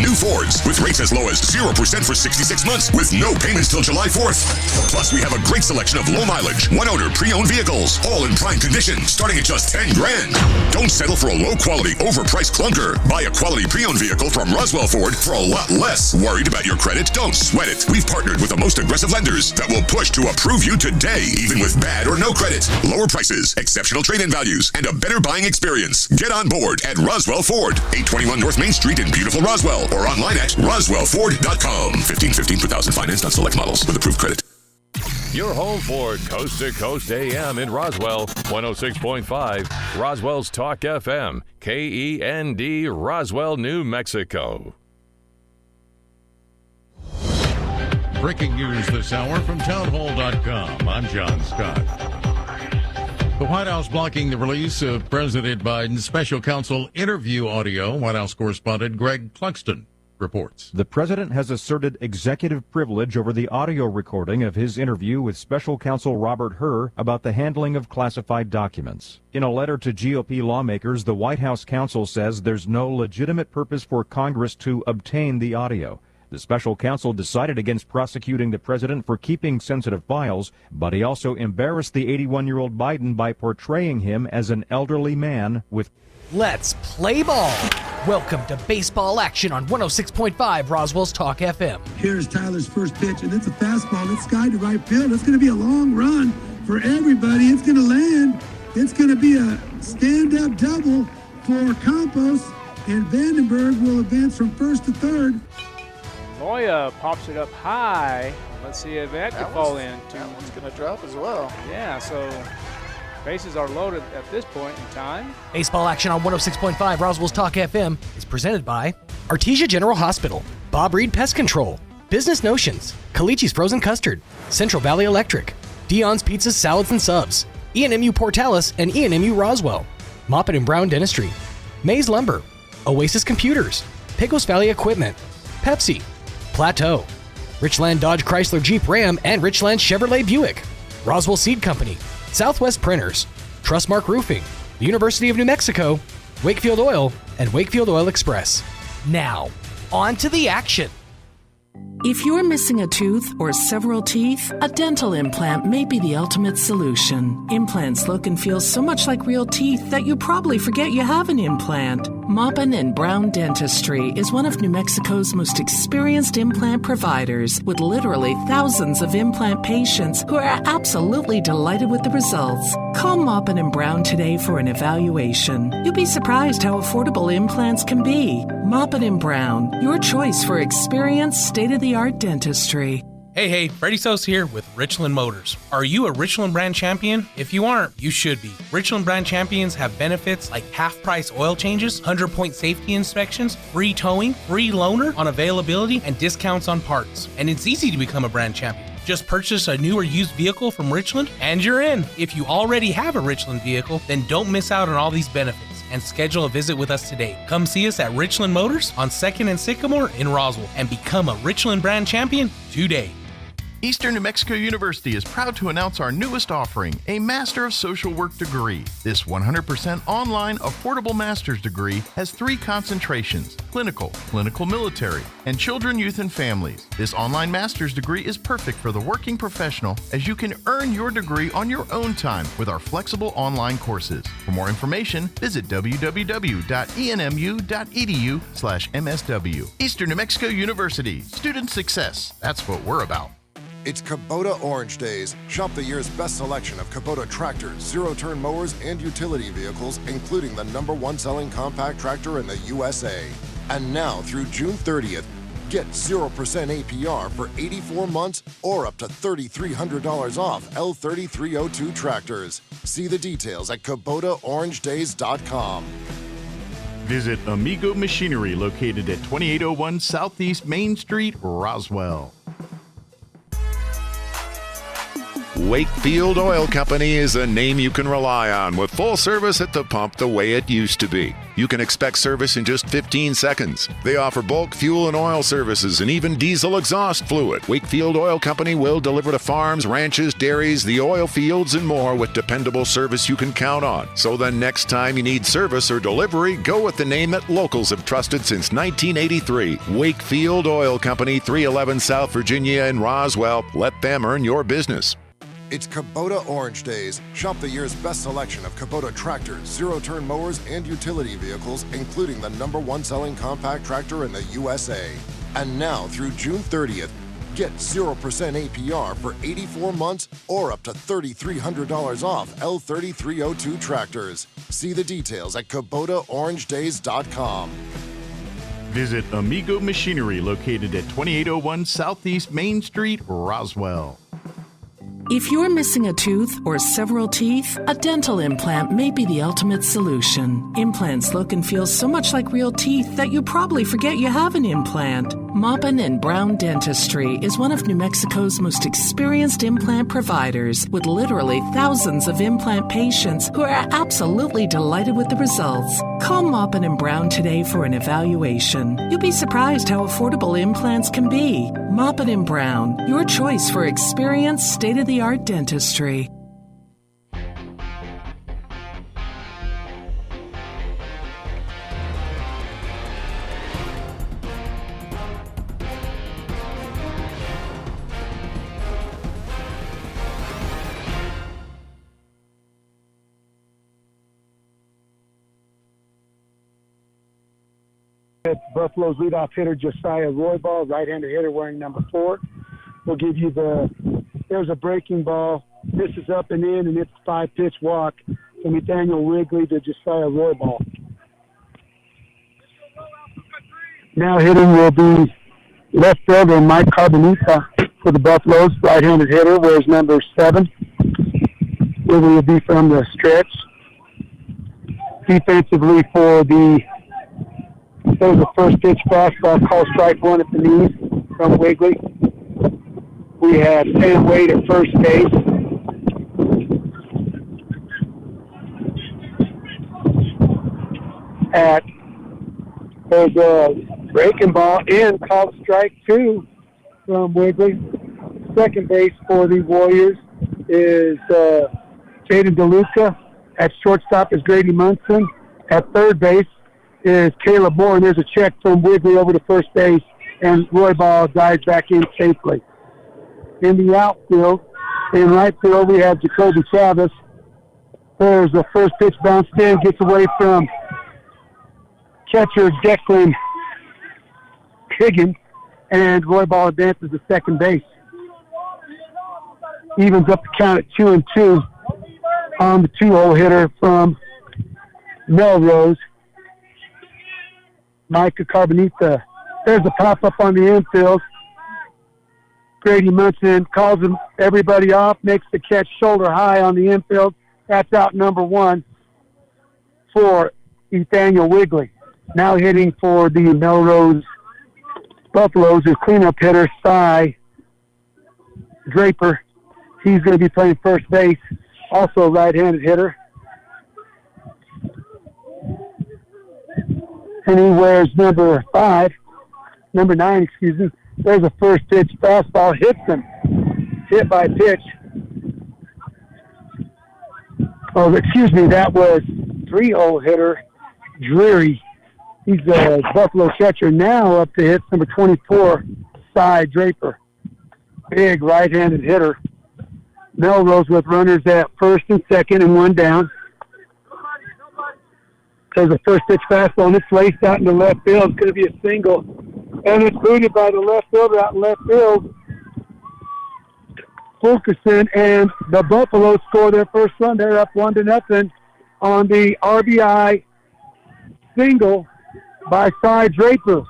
new Fords with rates as low as 0% for 66 months with no payments till July 4th. Plus, we have a great selection of low mileage, one-owner pre-owned vehicles, all in prime condition, starting at just $10,000. Don't settle for a low-quality, overpriced clunker. Buy a quality pre-owned vehicle from Roswell Ford for a lot less. Worried about your credit? Don't sweat it. We've partnered with the most aggressive lenders that will push to approve you today, even with bad or no credit. Lower prices, exceptional trade-in values, and a better buying experience. Get on board at Roswell Ford, 821 North Main Street in beautiful Roswell, or online at roswellford.com. $15.15 per thousand financed on select models with approved credit. Your home for Coast to Coast AM in Roswell, 106.5, Roswell's Talk FM, KEND, Roswell, New Mexico. Breaking news this hour from townhall.com. I'm John Scott. The White House blocking the release of President Biden's special counsel interview audio. White House correspondent Greg Cluxton reports. The president has asserted executive privilege over the audio recording of his interview with special counsel Robert Hur about the handling of classified documents. In a letter to GOP lawmakers, the White House counsel says there's no legitimate purpose for Congress to obtain the audio. The special counsel decided against prosecuting the president for keeping sensitive files, but he also embarrassed the 81-year-old Biden by portraying him as an elderly man with... Let's play ball. Welcome to baseball action on 106.5 Roswell's Talk FM. Here's Tyler's first pitch, and it's a fastball. It's skied to right field. It's going to be a long run for everybody. It's going to land. It's going to be a stand-up double for Campos, and Vandenberg will advance from first to third. Moya pops it up high. Let's see if that could fall in. That one's going to drop as well. Yeah, so bases are loaded at this point in time. Baseball action on 106.5 Roswell's Talk FM is presented by Artesia General Hospital, Bob Reed Pest Control, Business Notions, Calici's Frozen Custard, Central Valley Electric, Dion's Pizzas, Salads, and Subs, E&MU Portales and E&MU Roswell, Moppet and Brown Dentistry, Maze Lumber, Oasis Computers, Pecos Valley Equipment, Pepsi, Plateau, Richland Dodge Chrysler Jeep Ram and Richland Chevrolet Buick, Roswell Seed Company, Southwest Printers, Trustmark Roofing, the University of New Mexico, Wakefield Oil, and Wakefield Oil Express. Now, on to the action. If you're missing a tooth or several teeth, a dental implant may be the ultimate solution. Implants look and feel so much like real teeth that you probably forget you have an implant. Maupin and Brown Dentistry is one of New Mexico's most experienced implant providers, with literally thousands of implant patients who are absolutely delighted with the results. Call Maupin and Brown today for an evaluation. You'll be surprised how affordable implants can be. Maupin and Brown, your choice for experienced, state-of-the-art dentistry. Hey, Freddie Sos here with Richland Motors. Are you a Richland brand champion? If you aren't, you should be. Richland brand champions have benefits like half-price oil changes, 100-point safety inspections, free towing, free loaner on availability, and discounts on parts. And it's easy to become a brand champion. Just purchase a new or used vehicle from Richland, and you're in. If you already have a Richland vehicle, then don't miss out on all these benefits and schedule a visit with us today. Come see us at Richland Motors on 2nd and Sycamore in Roswell and become a Richland brand champion today. Eastern New Mexico University is proud to announce our newest offering, a Master of Social Work degree. This 100% online, affordable master's degree has 3 concentrations: clinical, clinical military, and children, youth, and families. This online master's degree is perfect for the working professional, as you can earn your degree on your own time with our flexible online courses. For more information, visit www.enmu.edu/MSW. Eastern New Mexico University, student success. That's what we're about. It's Kubota Orange Days. Shop the year's best selection of Kubota tractors, zero-turn mowers, and utility vehicles, including the #1 selling compact tractor in the USA. And now through June 30th, get 0% APR for 84 months or up to $3,300 off L3302 tractors. See the details at KubotaOrangeDays.com. Visit Amigo Machinery, located at 2801 Southeast Main Street, Roswell. Wakefield Oil Company is a name you can rely on with full service at the pump the way it used to be. You can expect service in just 15 seconds. They offer bulk fuel and oil services and even diesel exhaust fluid. Wakefield Oil Company will deliver to farms, ranches, dairies, the oil fields, and more with dependable service you can count on. So the next time you need service or delivery, go with the name that locals have trusted since 1983. Wakefield Oil Company, 311 South Virginia in Roswell. Let them earn your business. It's Kubota Orange Days. Shop the year's best selection of Kubota tractors, zero-turn mowers, and utility vehicles, including the #1 selling compact tractor in the USA. And now through June 30th, get 0% APR for 84 months or up to $3,300 off L3302 tractors. See the details at KubotaOrangeDays.com. Visit Amigo Machinery, located at 2801 Southeast Main Street, Roswell. If you're missing a tooth or several teeth, a dental implant may be the ultimate solution. Implants look and feel so much like real teeth that you probably forget you have an implant. Maupin & Brown Dentistry is one of New Mexico's most experienced implant providers, with literally thousands of implant patients who are absolutely delighted with the results. Call Maupin & Brown today for an evaluation. You'll be surprised how affordable implants can be. Maupin & Brown, your choice for experienced, state-of-the-art dentistry. Buffalo's leadoff hitter Josiah Roybal, right-handed hitter wearing number 4. We'll give you there's a breaking ball. This is up and in, and it's a 5-pitch walk from Nathaniel Wrigley to Josiah Roybal. Now hitting will be left fielder Mike Carbonita for the Buffaloes, right-handed hitter, wears number 7. Wrigley will be from the stretch. Defensively for there's a first pitch fastball, call strike 1 at the knees from Wrigley. We have Sam Wade at first base. There's a breaking ball in, called strike 2 from Wrigley. Second base for the Warriors is Jaden DeLuca. At shortstop is Grady Munson. At third base is Caleb Moore, and there's a check from Wrigley over to first base, and Roybal dives back in safely. In the outfield, in right field, we have Jacoby Travis. There's the first pitch bounced in, gets away from catcher Declan Higgins, and Roybal advances to second base. Evens up the count at 2-2 on the 2-hole hitter from Melrose, Micah Carbonita. There's a pop-up on the infield. Grady Munson calls everybody off, makes the catch shoulder high on the infield. That's out number 1 for Nathaniel Wrigley. Now hitting for the Melrose Buffaloes is cleanup hitter Cy Draper. He's going to be playing first base, also a right-handed hitter. And he wears number 9, excuse me. There's a first pitch fastball, hits him. Hit by pitch. Oh, excuse me, that was 3-hole hitter Drury. He's a Buffalo catcher now up to hit number 24, Cy Draper. Big right-handed hitter. Melrose with runners at first and second and 1 down. There's a first pitch fastball, and it's laced out into left field. It's going to be a single. And it's booted by the left fielder out in left field. Fulkerson, and the Buffaloes score their first run. They're up 1-0 on the RBI single by Cy Draper.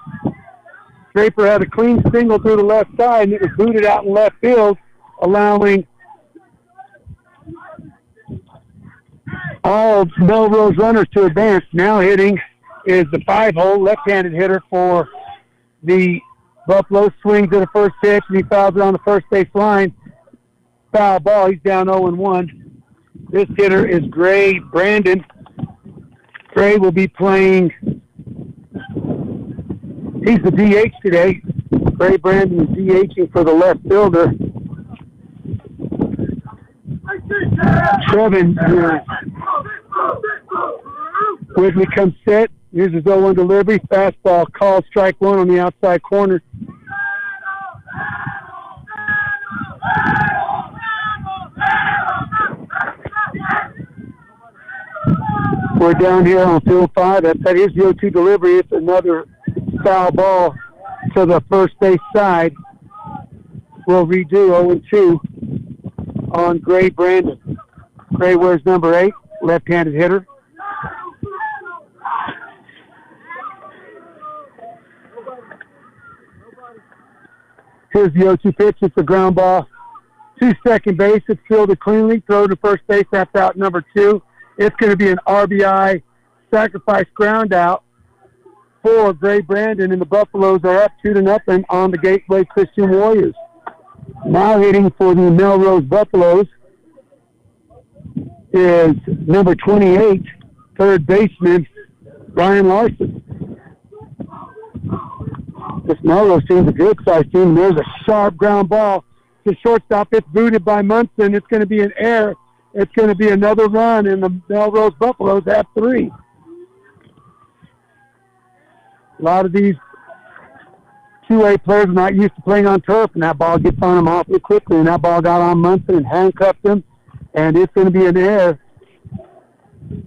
Draper had a clean single through the left side, and it was booted out in left field, allowing all Melrose runners to advance. Now hitting is the 5-hole left-handed hitter for the Buffalo. Swings at the first pitch, and he fouls it on the first base line. foul ball. He's down 0-1. This hitter is Gray Brandon. Gray will be playing. He's the DH today. Gray Brandon is DHing for the left fielder. Trevin here. Wiggly comes set. Here's his 0-1 delivery. Fastball called strike one on the outside corner. We're down here on field 5. That is the 0-2 delivery. It's another foul ball to the first base side. We'll redo 0-2 on Gray Brandon. Gray wears number 8, left-handed hitter. Here's the 0-2 pitch. It's a ground ball to second base. It's fielded cleanly. Throw to first base. That's out number 2. It's going to be an RBI sacrifice ground out for Gray Brandon, and the Buffaloes are up 2-0 on the Gateway Christian Warriors. Now hitting for the Melrose Buffaloes is number 28, third baseman, Ryan Larson. This Melrose team's a good-sized team. There's a sharp ground ball to shortstop. It's booted by Munson. It's going to be an error. It's going to be another run, and the Melrose Buffaloes have 3. A lot of these 2A players are not used to playing on turf, and that ball gets on them awfully quickly, and that ball got on Munson and handcuffed him, and it's going to be an error.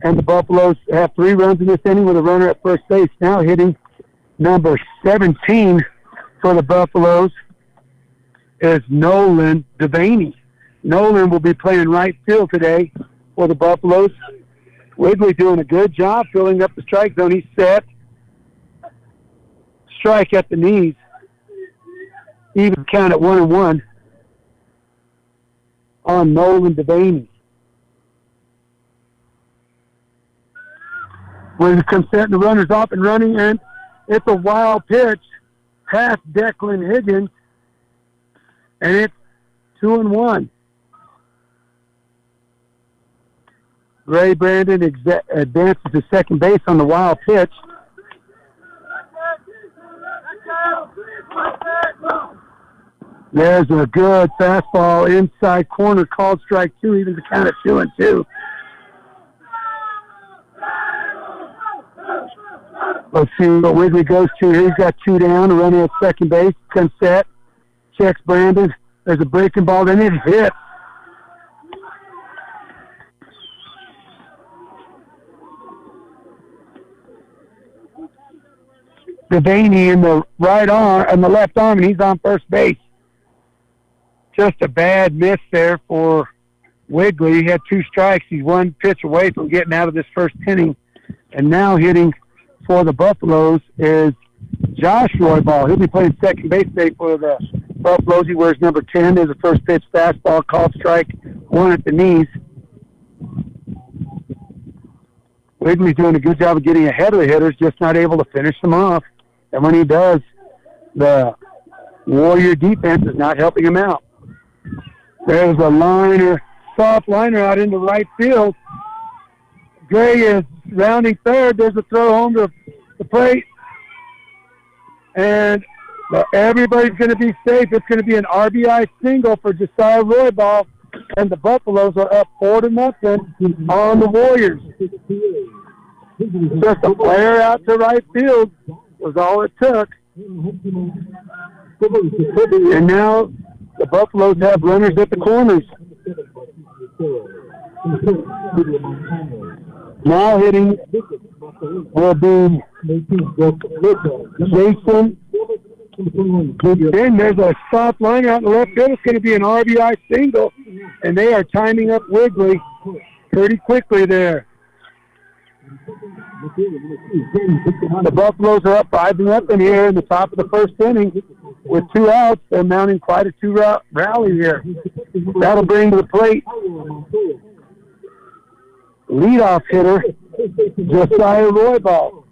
And the Buffaloes have 3 runs in this inning with a runner at first base. Now hitting number 17 for the Buffaloes is Nolan Devaney. Nolan will be playing right field today for the Buffaloes. Wiggly doing a good job filling up the strike zone. He's set. Strike at the knees. Even count at 1-1 on Nolan Devaney. When it comes set and the runner's off and running, and it's a wild pitch past Declan Higgins, and it's 2-1. Gray Brandon advances to second base on the wild pitch. There's a good fastball inside corner called strike 2, even to count at 2-2. Let's see what Wiggly goes to here. He's got 2 down, a runner at second base. Comes set, checks Brandon. There's a breaking ball, then it hits. Devaney in the right arm and the left arm, and he's on first base. Just a bad miss there for Wiggly. He had 2 strikes. He's 1 pitch away from getting out of this first inning. And now hitting for the Buffaloes is Josh Roybal. He'll be playing second base today for the Buffaloes. He wears number 10. There's a first pitch fastball called strike 1 at the knees. Wiggly's doing a good job of getting ahead of the hitters, just not able to finish them off. And when he does, the Warrior defense is not helping him out. There's a liner, soft liner out into right field. Gray is rounding third. There's a throw home to the plate. And everybody's going to be safe. It's going to be an RBI single for Josiah Roybal. And the Buffaloes are up 4-0 on the Warriors. Just a player out to right field was all it took. And now the Buffaloes have runners at the corners. Now hitting will be Jason. Then there's a soft line out in the left field. It's going to be an RBI single, and they are timing up Wiggly pretty quickly there. The Buffaloes are up 5-0 here in the top of the first inning with 2 outs. They're mounting quite a 2-route rally here. That'll bring to the plate leadoff hitter Josiah Roybal.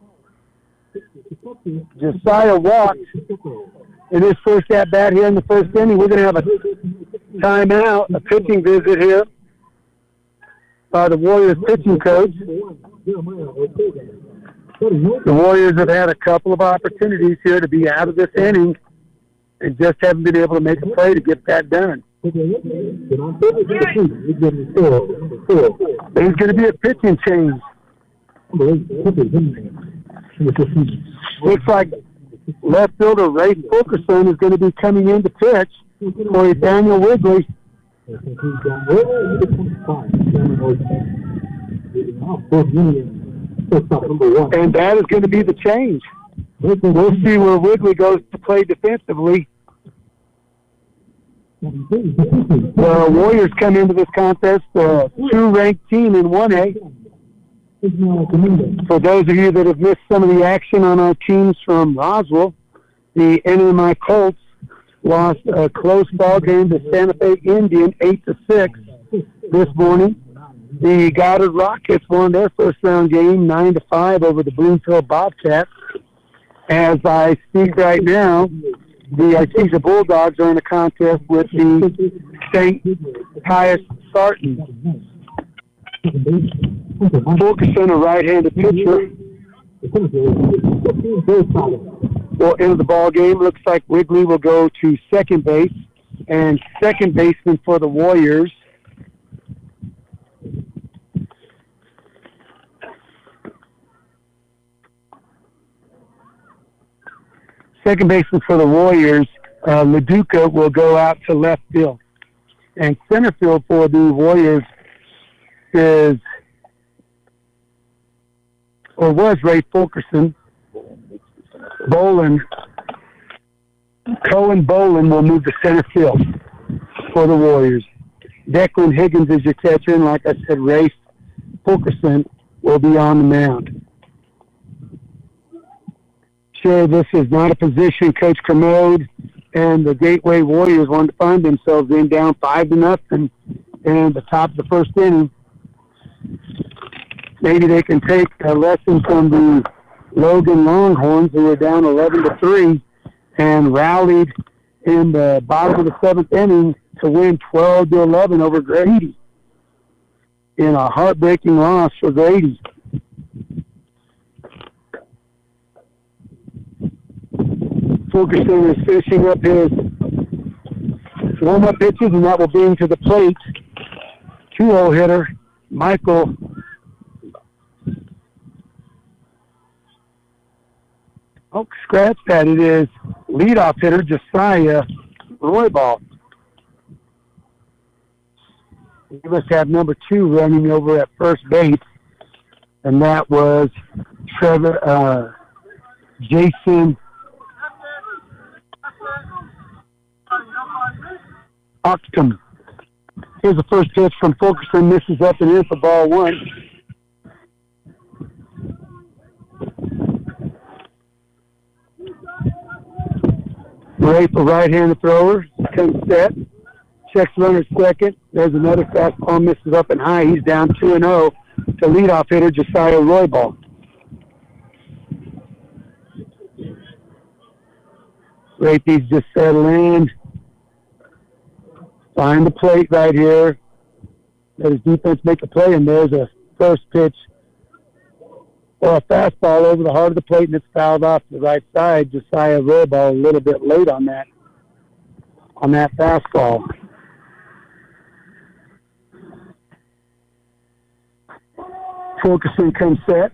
Josiah walked in his first at-bat here in the first inning. We're going to have a timeout, a pitching visit here by the Warriors pitching coach. The Warriors have had a couple of opportunities here to be out of this inning and just haven't been able to make a play to get that done. There's going to be a pitching change. Looks like left fielder Ray Fulkerson is going to be coming in to pitch for Daniel Wigley. And that is going to be the change. We'll see where Wigley goes to play defensively. The Warriors come into this contest, a 2-ranked team in 1A. For those of you that have missed some of the action on our teams from Roswell, the NMAA Colts lost a close ball game to Santa Fe Indian 8-6 this morning. The Goddard Rockets won their first round game 9-5 over the Bloomfield Bobcats. As I speak right now, the Artesia Bulldogs are in a contest with the St. Pius Sartans. Fulkerson, a right-handed pitcher, will enter the ball game. Looks like Wigley will go to second base, and second baseman for the Warriors. Second baseman for the Warriors, LaDuca, will go out to left field. And center field for the Warriors was Ray Fulkerson. Cohen Bolin will move to center field for the Warriors. Declan Higgins is your catcher, and like I said, Ray Fulkerson will be on the mound. Sure, this is not a position Coach Kermode and the Gateway Warriors wanted to find themselves in, down 5-0 in the top of the first inning. Maybe they can take a lesson from the Logan Longhorns, who were down 11-3 and rallied in the bottom of the seventh inning to win 12-11 over Grady in a heartbreaking loss for Grady. Fulkerson is finishing up his warm-up pitches, and that will bring to the plate 2-0 hitter Michael scratch that. It is leadoff hitter Josiah Roybal. We must have number 2 running over at first base, and that was Jason Oxton. Here's the first pitch from Fulkerson, misses up and in for ball 1. Ray, for right-handed thrower, comes set, checks runner second. There's another fastball, misses up and high. He's down 2-0 to leadoff hitter Josiah Roybal. Ray's just settle in. Find the plate right here. Let his defense make a play, and there's a first pitch or a fastball over the heart of the plate, and it's fouled off to the right side. Josiah Roybal a little bit late on that fastball. Fulkerson comes set.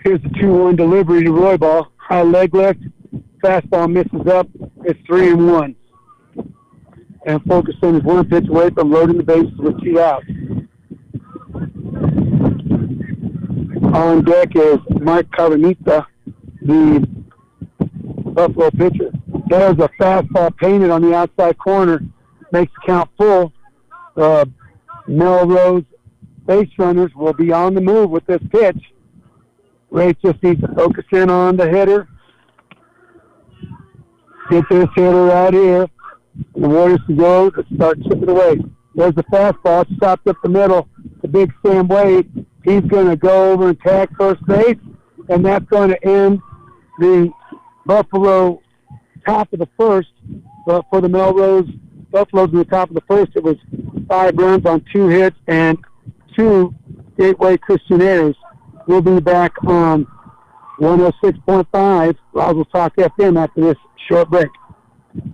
Here's the 2-1 delivery to Roybal. High leg lift. Fastball misses up. It's 3-1. And Fulkerson is one pitch away from loading the bases with 2 outs. On deck is Mike Caranita, the Buffalo pitcher. There's a fastball painted on the outside corner. Makes the count full. Melrose base runners will be on the move with this pitch. Ray just needs to focus in on the hitter. Get this hitter right here. The Warriors to go to start chipping away. There's the fastball, stopped up the middle. The big Sam Wade. He's going to go over and tag first base, and that's going to end the Buffalo top of the first for the Melrose Buffaloes in the top of the first. It was 5 runs on 2 hits and 2 Gateway Christian errors. We'll be back on 106.5 Roswell Talk FM after this short break.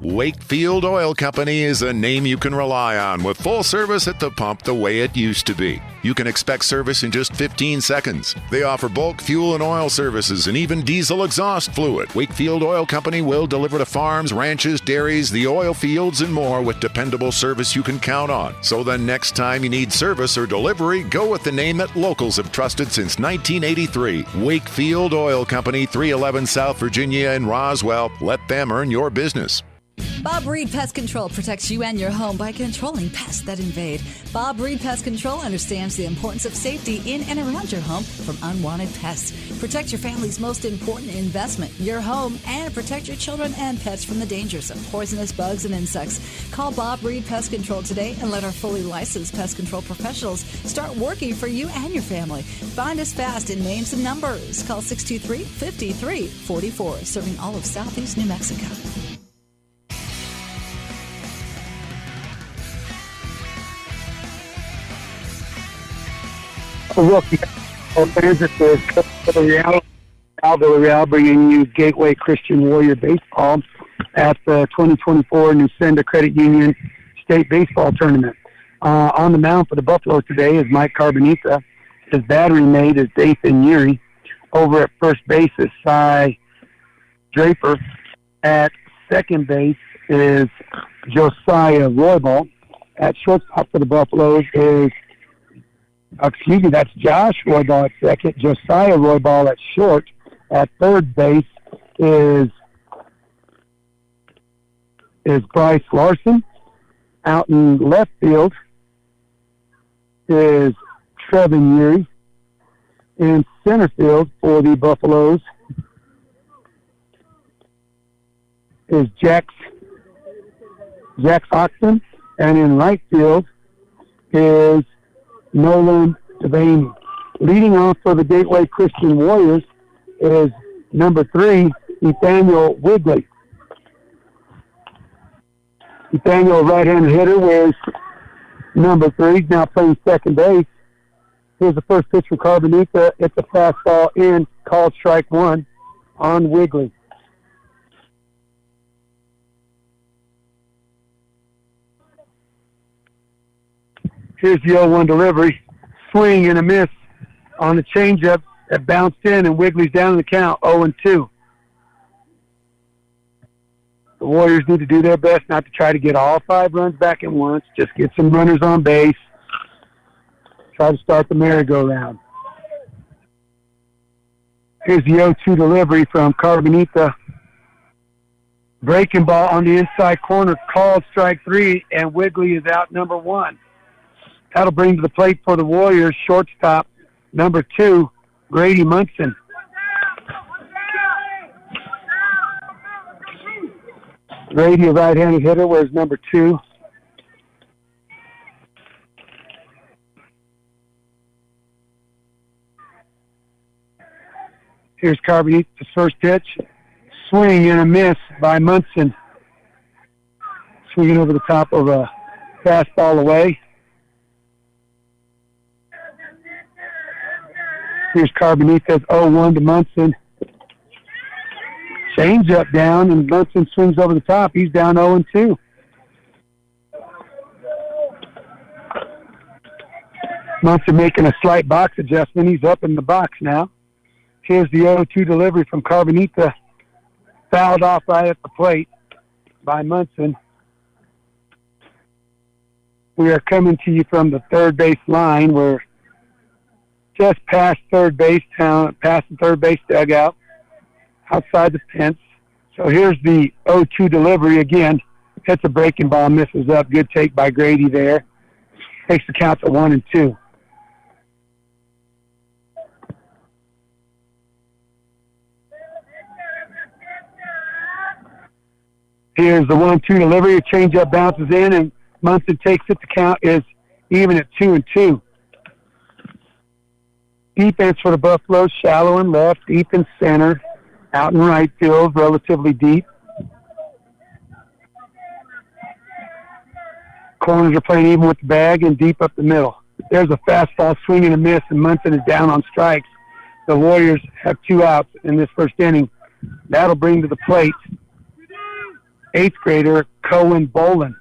Wakefield Oil Company is a name you can rely on with full service at the pump the way it used to be. You can expect service in just 15 seconds. They offer bulk fuel and oil services and even diesel exhaust fluid. Wakefield Oil Company will deliver to farms, ranches, dairies, the oil fields, and more with dependable service you can count on. So the next time you need service or delivery, go with the name that locals have trusted since 1983. Wakefield Oil Company, 311 South Virginia in Roswell. Let them earn your business. Bob Reed Pest Control protects you and your home by controlling pests that invade. Bob Reed Pest Control understands the importance of safety in and around your home from unwanted pests. Protect your family's most important investment, your home, and protect your children and pets from the dangers of poisonous bugs and insects. Call Bob Reed Pest Control today and let our fully licensed pest control professionals start working for you and your family. Find us fast in names and numbers. Call 623-5344, serving all of Southeast New Mexico. Welcome fans at the Villarreal bringing you Gateway Christian Warrior Baseball at the 2024 Newsenda Credit Union State Baseball Tournament. On the mound for the Buffaloes today is Mike Carbonita. His battery mate is Dathan Urie. Over at first base is Cy Draper. At second base is Josiah Roybal. At shortstop for the Buffaloes is that's Josh Roybal at second, Josiah Roybal at short. At third base is Bryce Larson. Out in left field is Trevin Urie. In center field for the Buffaloes is Jax Oxton. And in right field is Nolan Devaney. Leading off for the Gateway Christian Warriors is number 3, Nathaniel Wigley. Nathaniel, right-handed hitter, wears number 3. He's now playing second base. Here's the first pitch for Carbonita. It's a fastball in, called strike 1 on Wigley. Here's the 0-1 delivery. Swing and a miss on the changeup that bounced in, and Wigley's down in the count, 0-2. The Warriors need to do their best not to try to get all 5 runs back at once. Just get some runners on base. Try to start the merry-go-round. Here's the 0-2 delivery from Carbonita. Breaking ball on the inside corner, called strike 3, and Wigley is out number 1. That'll bring to the plate for the Warriors shortstop, number 2, Grady Munson. Grady, a right-handed hitter, wears number 2. Here's Carbonita's first pitch. Swing and a miss by Munson. Swinging over the top of a fastball away. Here's Carbonita's 0-1 to Munson. Change up down, and Munson swings over the top. He's down 0-2. Munson making a slight box adjustment. He's up in the box now. Here's the 0-2 delivery from Carbonita. Fouled off right at the plate by Munson. We are coming to you from the third base line. We're just past third base town, past the third base dugout, outside the fence. So here's the 0-2 delivery again. Hits a breaking ball, misses up. Good take by Grady there. Takes the count to 1-2. Here's the 1-2 delivery. A changeup bounces in, and Munson takes it. The count is even at 2-2. Defense for the Buffaloes, shallow and left, deep in center, out in right field, relatively deep. Corners are playing even with the bag and deep up the middle. There's a fastball, swing and a miss, and Munson is down on strikes. The Warriors have 2 outs in this first inning. That'll bring to the plate 8th grader Cohen Bolin.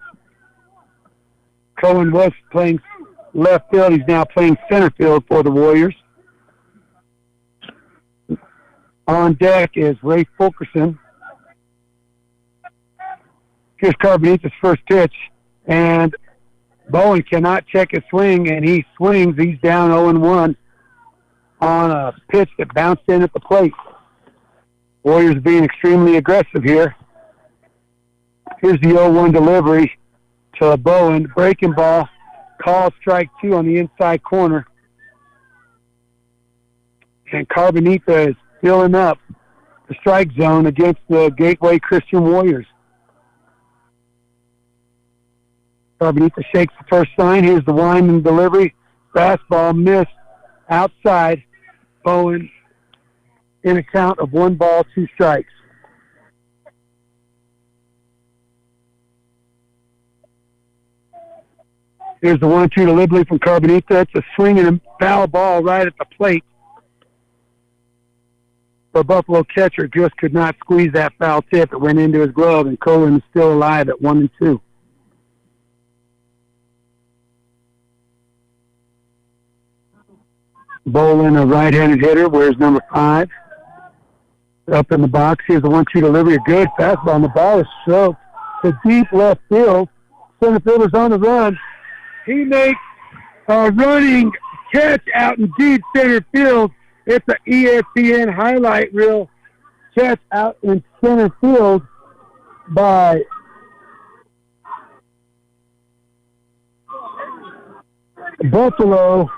Cohen was playing left field. He's now playing center field for the Warriors. On deck is Ray Fulkerson. Here's Carbonita's first pitch, and Bowen cannot check his swing, and he swings. He's down 0-1 on a pitch that bounced in at the plate. Warriors being extremely aggressive here. Here's the 0-1 delivery to Bowen. Breaking ball. Call strike 2 on the inside corner. And Carbonita is filling up the strike zone against the Gateway Christian Warriors. Carbonita shakes the first sign. Here's the Wyman delivery. Fastball missed outside. Bowen in a count of 1 ball, 2 strikes. Here's the 1-2 delivery from Carbonita. It's a swing and a foul ball right at the plate. The Buffalo catcher just could not squeeze that foul tip. It went into his glove, and Cohen is still alive at 1-2. Bolin, a right-handed hitter, wears number 5. Up in the box. Here's the 1-2 delivery. A good fastball, and the ball is stroked to deep left field. Center fielder's on the run. He makes a running catch out in deep center field. It's an ESPN highlight reel catch out in center field by Buffalo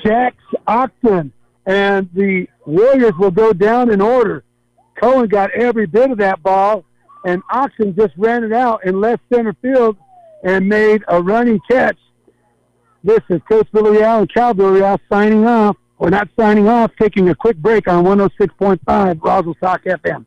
Jax Oxton. And the Warriors will go down in order. Cohen got every bit of that ball, and Oxton just ran it out in left center field and made a running catch. This is Coach Villarreal and Cal Villarreal signing off, or not signing off, taking a quick break on 106.5 Roswell Talk FM.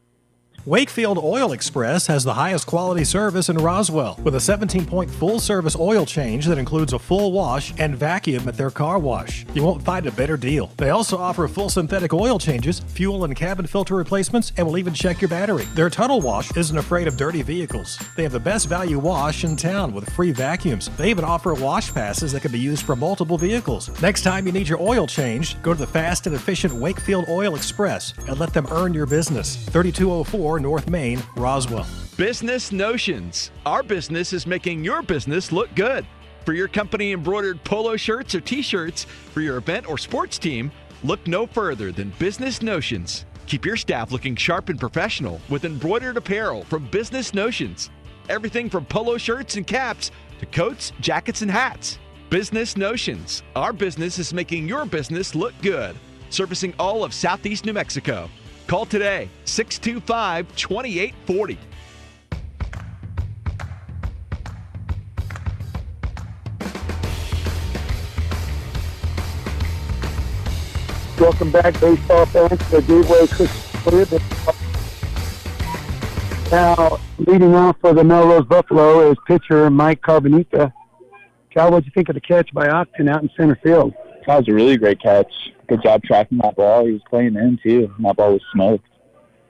Wakefield Oil Express has the highest quality service in Roswell with a 17-point full-service oil change that includes a full wash and vacuum at their car wash. You won't find a better deal. They also offer full synthetic oil changes, fuel and cabin filter replacements, and will even check your battery. Their Tunnel Wash isn't afraid of dirty vehicles. They have the best value wash in town with free vacuums. They even offer wash passes that can be used for multiple vehicles. Next time you need your oil changed, go to the fast and efficient Wakefield Oil Express and let them earn your business. 3204 North Main, Roswell. Business Notions. Our business is making your business look good. For your company embroidered polo shirts or t-shirts, for your event or sports team, look no further than Business Notions. Keep your staff looking sharp and professional with embroidered apparel from Business Notions. Everything from polo shirts and caps to coats, jackets, and hats. Business Notions. Our business is making your business look good. Servicing all of Southeast New Mexico. Call today, 625-2840. Welcome back, baseball fans, to the Gateway Christian. Now, leading off for the Melrose Buffalo is pitcher Mike Carbonita. Cal, what'd you think of the catch by Oxton out in center field? That was a really great catch. Good job tracking that ball. He was playing in, too, and that ball was smoked.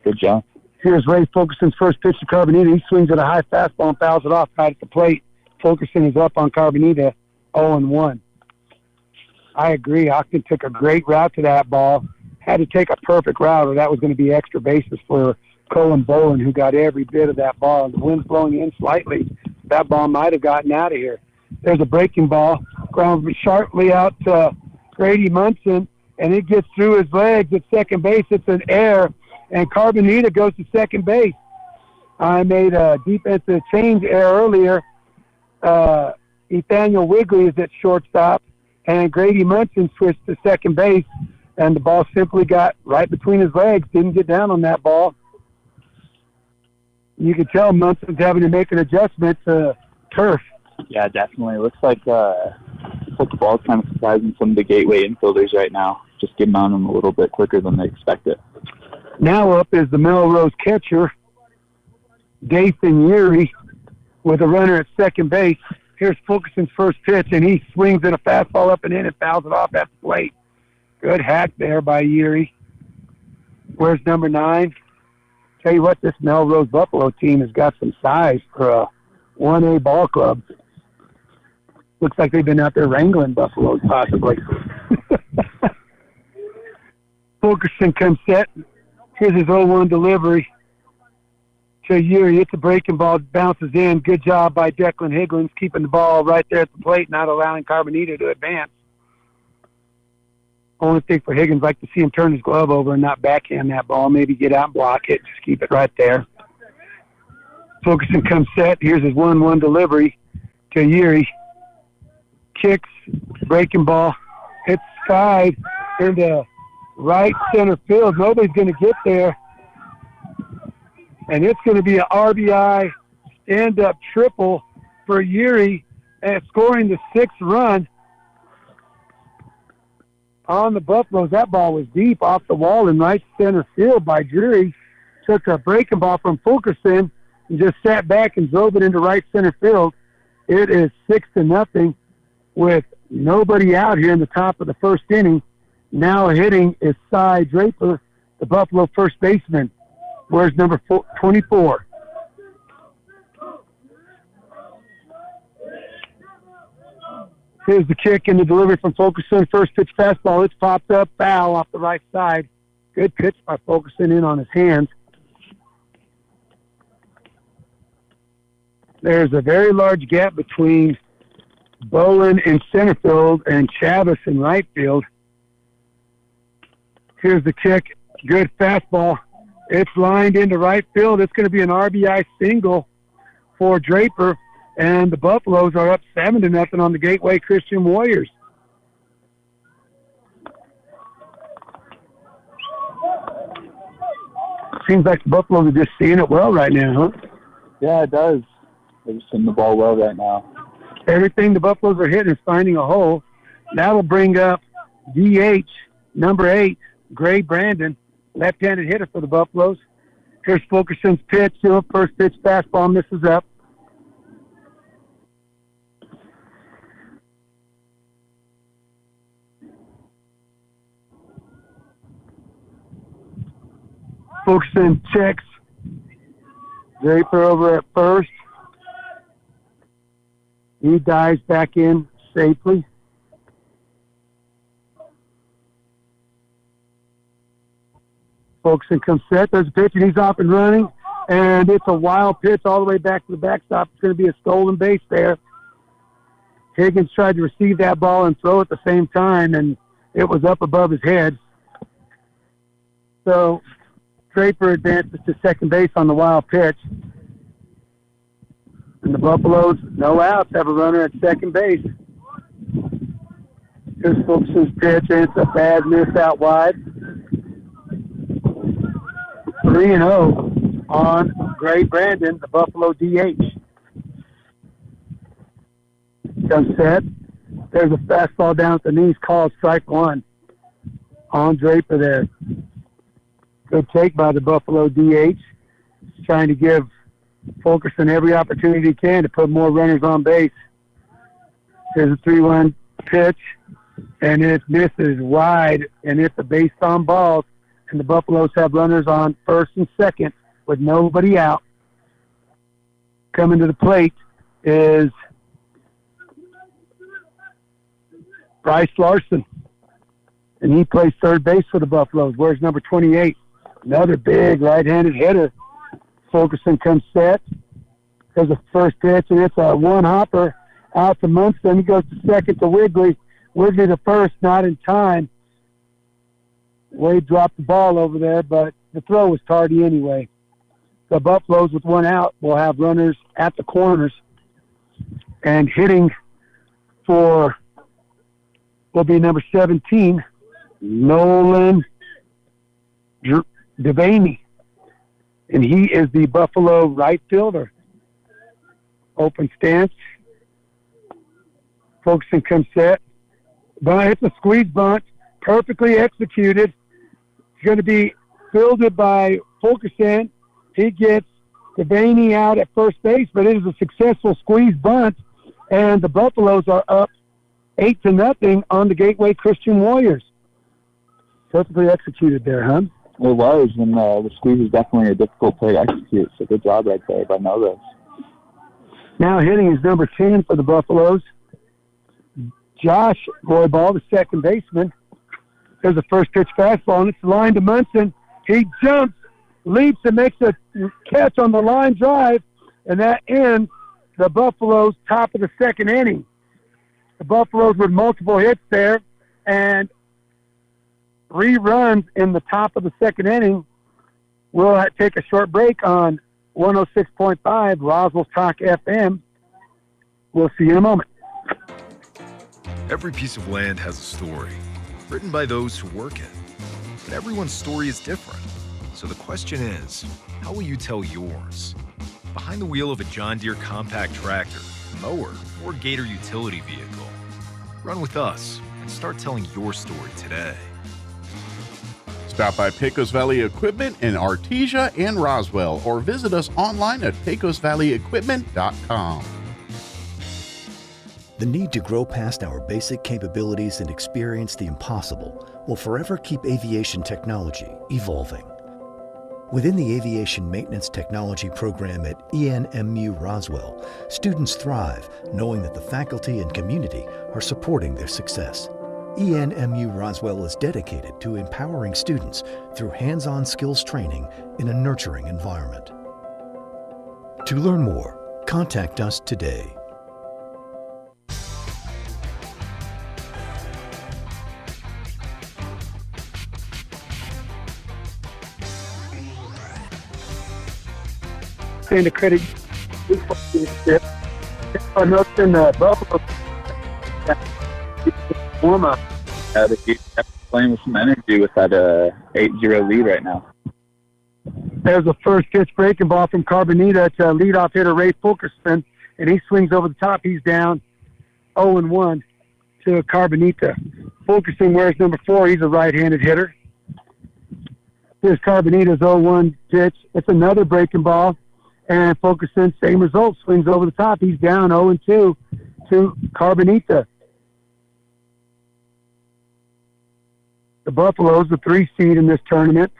Good job. Here's Ray Fulkerson's first pitch to Carbonita. He swings at a high fastball and fouls it off right at the plate. Fulkerson is up on Carbonita, 0-1. I agree. Oxton took a great route to that ball. Had to take a perfect route, or that was going to be extra bases for Colin Bowen, who got every bit of that ball. The wind's blowing in slightly. That ball might have gotten out of here. There's a breaking ball. Ground sharply out to Grady Munson, and it gets through his legs at second base. It's an error, and Carbonita goes to second base. I made a defensive change error earlier. Nathaniel Wigley is at shortstop, and Grady Munson switched to second base, and the ball simply got right between his legs, didn't get down on that ball. You can tell Munson's having to make an adjustment to turf. Yeah, definitely. Looks like the ball's kind of surprising some of the Gateway infielders right now. Just getting on them a little bit quicker than they expected. Now up is the Melrose catcher, Dathan Urey. with a runner at second base. Here's Fulkerson's first pitch, and he swings at a fastball up and in and fouls it off at the plate. Good hack there by Erie. Where's number 9? Tell you what, this Melrose Buffalo team has got some size for a 1A ball club. Looks like they've been out there wrangling buffaloes, possibly. Fulkerson comes set. Here's his 0-1 delivery to Erie. It's a breaking ball, bounces in. Good job by Declan Higgins, keeping the ball right there at the plate, not allowing Carbonito to advance. Only thing for Higgins, like to see him turn his glove over and not backhand that ball. Maybe get out and block it. Just keep it right there. Fulkerson comes set. Here's his 1-1 delivery to Erie. Kicks, breaking ball. It's skied into right center field. Nobody's going to get there. And it's going to be an RBI stand-up triple for Erie and scoring the 6th run on the Buffaloes. That ball was deep off the wall in right center field by Drury. Took a breaking ball from Fulkerson and just sat back and drove it into right center field. It is 6-0 with nobody out here in the top of the first inning. Now hitting is Cy Draper, the Buffalo first baseman. Where's number 24? Here's the kick and the delivery from Fulkerson. First pitch fastball. It's popped up, foul off the right side. Good pitch by Fulkerson in on his hands. There's a very large gap between Bowen in center field and Chavez in right field. Here's the kick. Good fastball. It's lined into right field. It's going to be an RBI single for Draper. And the Buffaloes are up 7-0 on the Gateway Christian Warriors. Seems like the Buffaloes are just seeing it well right now, huh? Yeah, it does. They're just hitting the ball well right now. Everything the Buffaloes are hitting is finding a hole. That'll bring up DH, number 8, Gray Brandon, left-handed hitter for the Buffaloes. Here's Fulkerson's pitch. First pitch fastball misses up. Fulkerson checks. Draper over at first. He dives back in safely. Fulkerson comes set. There's a pitch, and he's off and running. And it's a wild pitch all the way back to the backstop. It's going to be a stolen base there. Higgins tried to receive that ball and throw at the same time, and it was up above his head. So Draper advances to second base on the wild pitch. And the Buffaloes, no outs, have a runner at second base. Here's Fulkerson's pitch, and it's a bad miss out wide. 3-0 on Gray Brandon, the Buffalo DH. Comes set. There's a fastball down at the knees, called strike one on Draper there. Good take by the Buffalo DH. Trying to give Fulkerson every opportunity he can to put more runners on base. Here's a 3-1 pitch, and it misses wide, and it's a base on balls. And the Buffaloes have runners on first and second with nobody out. Coming to the plate is Bryce Larson, and he plays third base for the Buffaloes. Where's number 28? Another big right-handed hitter. Fulkerson comes set. There's a first pitch, and it's a one-hopper out to Munson. He goes to second to Wigley. Wigley to first, not in time. Wade dropped the ball over there, but the throw was tardy anyway. The Buffaloes, with one out, will have runners at the corners. And hitting for will be number 17, Nolan Devaney. And he is the Buffalo right fielder. Open stance. Fulkerson comes set. But it's a squeeze bunt, perfectly executed. It's going to be fielded by Fulkerson. He gets Devaney out at first base, but it is a successful squeeze bunt, and the Buffaloes are up 8-0 on the Gateway Christian Warriors. Perfectly executed there, huh? It was, and the squeeze is definitely a difficult play to execute, so good job right there by Melrose. Now hitting is number 10 for the Buffaloes, Josh Roybal, the second baseman. There's a first pitch fastball, and it's the line to Munson. He jumps, leaps, and makes a catch on the line drive, and that ends the Buffaloes' top of the second inning. The Buffaloes with multiple hits there, and 3 runs in the top of the second inning. We'll take a short break on 106.5 Roswell's Talk FM. We'll see you in a moment. Every piece of land has a story, written by those who work it. But everyone's story is different. So the question is, how will you tell yours? Behind the wheel of a John Deere compact tractor, mower, or Gator utility vehicle. Run with us and start telling your story today. Stop by Pecos Valley Equipment in Artesia and Roswell, or visit us online at pecosvalleyequipment.com. The need to grow past our basic capabilities and experience the impossible will forever keep aviation technology evolving. Within the Aviation Maintenance Technology program at ENMU Roswell, students thrive knowing that the faculty and community are supporting their success. ENMU Roswell is dedicated to empowering students through hands-on skills training in a nurturing environment. To learn more, contact us today. To credit leadership. Nothing Buffalo warm up. The Heat are playing with some energy with that 8-0 lead right now. There's a first pitch breaking ball from Carbonita to leadoff hitter Ray Fulkerson, and he swings over the top. He's down 0-1 to Carbonita. Fulkerson wears number 4. He's a right-handed hitter. Here's Carbonita's 0-1 pitch. It's another breaking ball. And Fulkerson, same result, swings over the top. He's down 0-2 to Carbonita. The Buffaloes, the 3 seed in this tournament,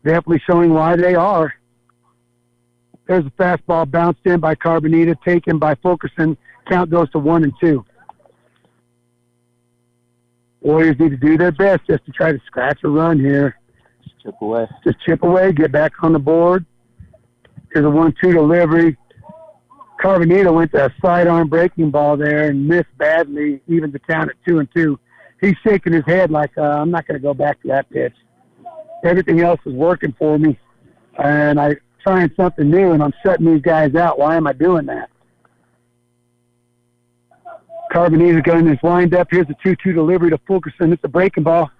definitely showing why they are. There's a fastball bounced in by Carbonita, taken by Fulkerson. Count goes to 1-2. Warriors need to do their best just to try to scratch a run here. Just chip away. Just chip away, get back on the board. Here's a 1-2 delivery. Carbonita went to a sidearm breaking ball there and missed badly, even the count at 2-2. He's shaking his head like, I'm not going to go back to that pitch. Everything else is working for me, and I'm trying something new, and I'm shutting these guys out. Why am I doing that? Carbonita's got his wind up. Here's a 2-2 delivery to Fulkerson. It's a breaking ball.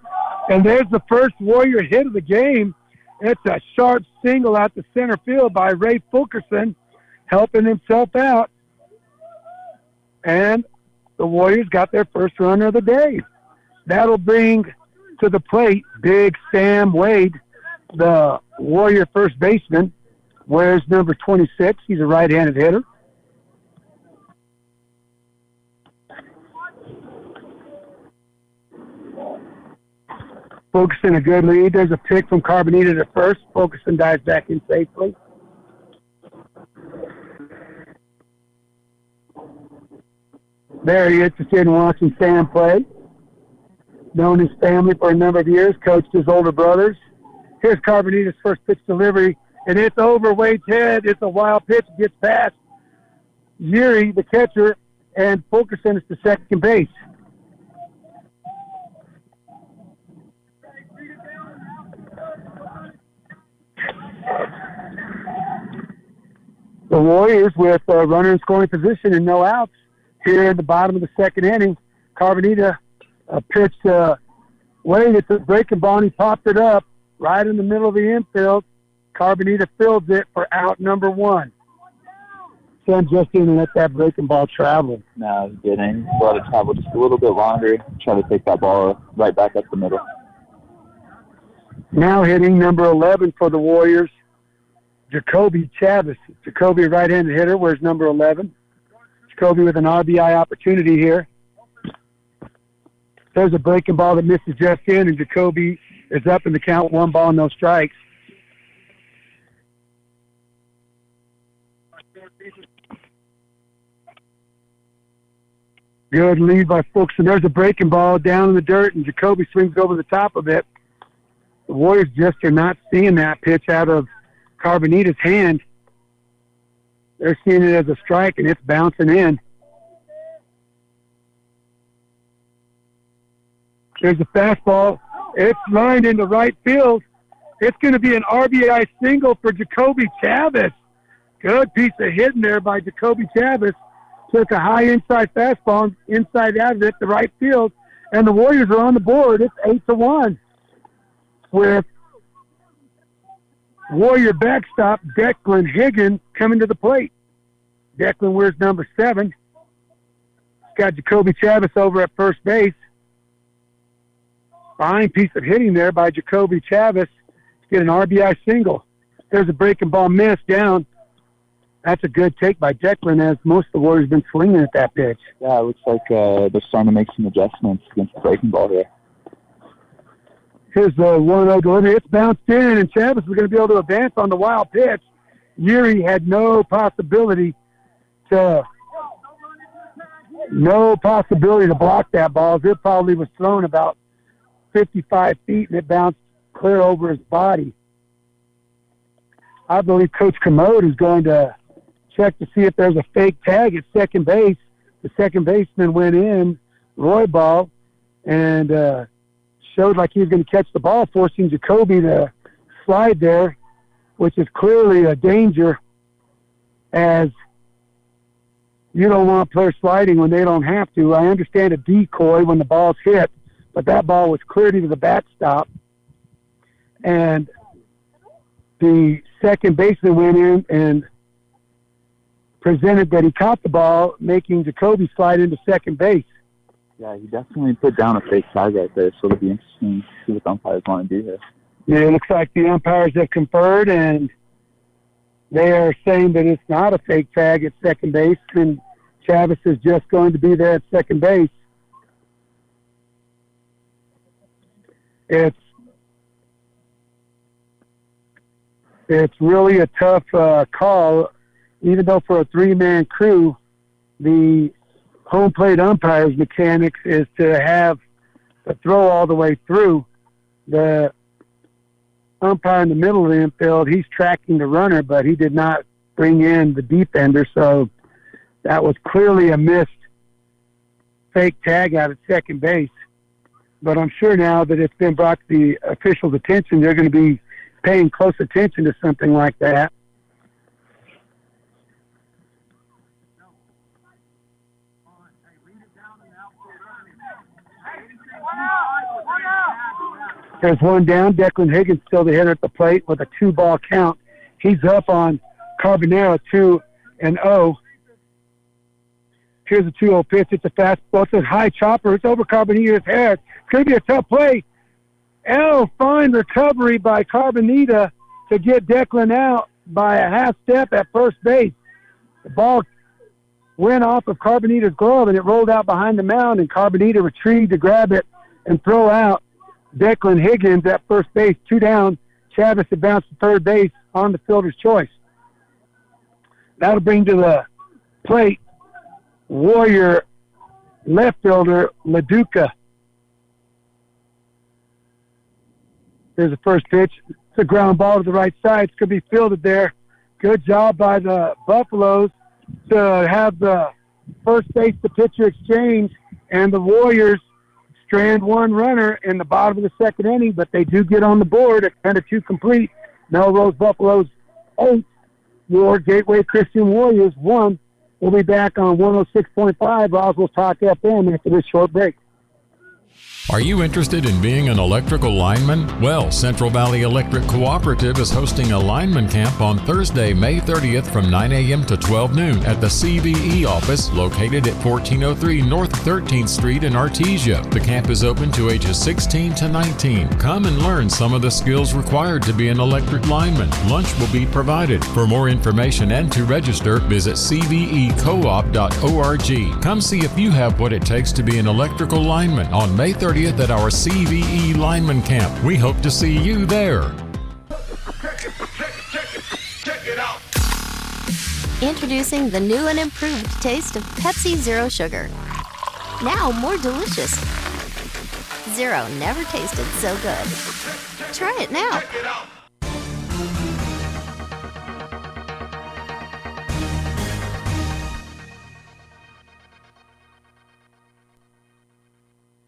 And there's the first Warrior hit of the game. It's a sharp single out to center field by Ray Fulkerson, helping himself out. And the Warriors got their first runner of the day. That'll bring to the plate Big Sam Wade, the Warrior first baseman, wears number 26. He's a right-handed hitter. Fulkerson a good lead. There's a pick from Carbonita to first. Fulkerson dives back in safely. There he is, just in watching Sam play. Known his family for a number of years, coached his older brothers. Here's Carbonita's first pitch delivery, and it's over Wade's head. It's a wild pitch. It gets past Yuri, the catcher, and Fulkerson is to second base. The Warriors with a runner in scoring position and no outs here in the bottom of the second inning. Carbonita pitched Wade. It's a breaking ball, and he popped it up right in the middle of the infield. Carbonita fields it for out number 1. Sam just didn't let that breaking ball travel. No, he didn't. He let it travel just a little bit longer. Try to take that ball right back up the middle. Now hitting number 11 for the Warriors, Jacoby Chavis. Jacoby, right-handed hitter, wears number 11. Jacoby with an RBI opportunity here. There's a breaking ball that misses just in, and Jacoby is up in the count, 1 ball, no strikes. Good lead by Fuchs, and there's a breaking ball down in the dirt, and Jacoby swings over the top of it. The Warriors just are not seeing that pitch out of Carbonita's hand. They're seeing it as a strike, and it's bouncing in. There's a fastball. It's lined into right field. It's going to be an RBI single for Jacoby Chavis. Good piece of hitting there by Jacoby Chavis. Took a high inside fastball, inside out of it, the right field, and the Warriors are on the board. It's 8-1 with Warrior backstop Declan Higgins coming to the plate. Declan wears number 7. He's got Jacoby Chavis over at first base. Fine piece of hitting there by Jacoby Chavis to get an RBI single. There's a breaking ball miss down. That's a good take by Declan, as most of the Warriors have been swinging at that pitch. Yeah, it looks like they're starting to make some adjustments against the breaking ball here. Here's the 1-0 delivery. It's bounced in, and Chavis is going to be able to advance on the wild pitch. Yuri had no possibility to block that ball. It probably was thrown about 55 feet, and it bounced clear over his body. I believe Coach Commode is going to check to see if there's a fake tag at second base. The second baseman went in, Roy Ball, and showed like he was going to catch the ball, forcing Jacoby to slide there, which is clearly a danger, as you don't want players sliding when they don't have to. I understand a decoy when the ball's hit, but that ball was cleared into the backstop, and the second baseman went in and presented that he caught the ball, making Jacoby slide into second base. Yeah, he definitely put down a fake tag right there, so it'll be interesting to see what the umpires want to do here. Yeah, it looks like the umpires have conferred, and they are saying that it's not a fake tag at second base, and Chavis is just going to be there at second base. It's really a tough call, even though for a 3-man crew, the home plate umpire's mechanics is to have the throw all the way through. The umpire in the middle of the infield, he's tracking the runner, but he did not bring in the deep ender, so that was clearly a missed fake tag out at second base. But I'm sure now that it's been brought to the officials' attention, they're going to be paying close attention to something like that. There's one down. Declan Higgins still the hitter at the plate with a 2-ball count. He's up on Carbonero, 2-0. Here's a 2-0 pitch. It's a fastball. It's a high chopper. It's over Carbonita's head. It's going to be a tough play. Fine recovery by Carbonita to get Declan out by a half step at first base. The ball went off of Carbonita's glove, and it rolled out behind the mound, and Carbonita retrieved to grab it and throw out Declan Higgins at first base. 2 down. Chavis advanced to third base on the fielder's choice. That'll bring to the plate Warrior left fielder LaDuca. There's the first pitch. It's a ground ball to the right side. It's going to be fielded there. Good job by the Buffaloes to have the first base to pitcher exchange, and the Warriors strand one runner in the bottom of the second inning, but they do get on the board at 10-2 complete. Melrose Buffaloes 8, Ward Gateway Christian Warriors 1. We'll be back on 106.5 Roswell's Talk FM after this short break. Are you interested in being an electrical lineman? Well, Central Valley Electric Cooperative is hosting a lineman camp on Thursday, May 30th from 9 a.m. to 12 noon at the CVE office located at 1403 North 13th Street in Artesia. The camp is open to ages 16 to 19. Come and learn some of the skills required to be an electric lineman. Lunch will be provided. For more information and to register, visit cvecoop.org. Come see if you have what it takes to be an electrical lineman on May 30th at our CVE Lineman Camp. We hope to see you there. Introducing the new and improved taste of Pepsi Zero Sugar. Now more delicious. Zero never tasted so good. Try it now.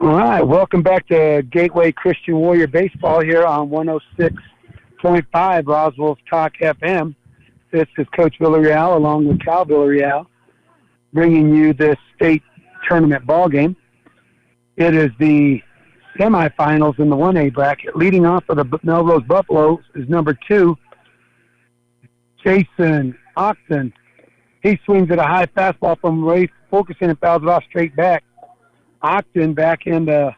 All right, welcome back to Gateway Christian Warrior Baseball here on 106.5 Roswell's Talk FM. This is Coach Villarreal along with Cal Villarreal bringing you this state tournament ball game. It is the semifinals in the 1A bracket. Leading off for the Melrose Buffaloes is number 2, Jason Oxton. He swings at a high fastball from Ray Fulkerson and fouls it off straight back. Oxton back in the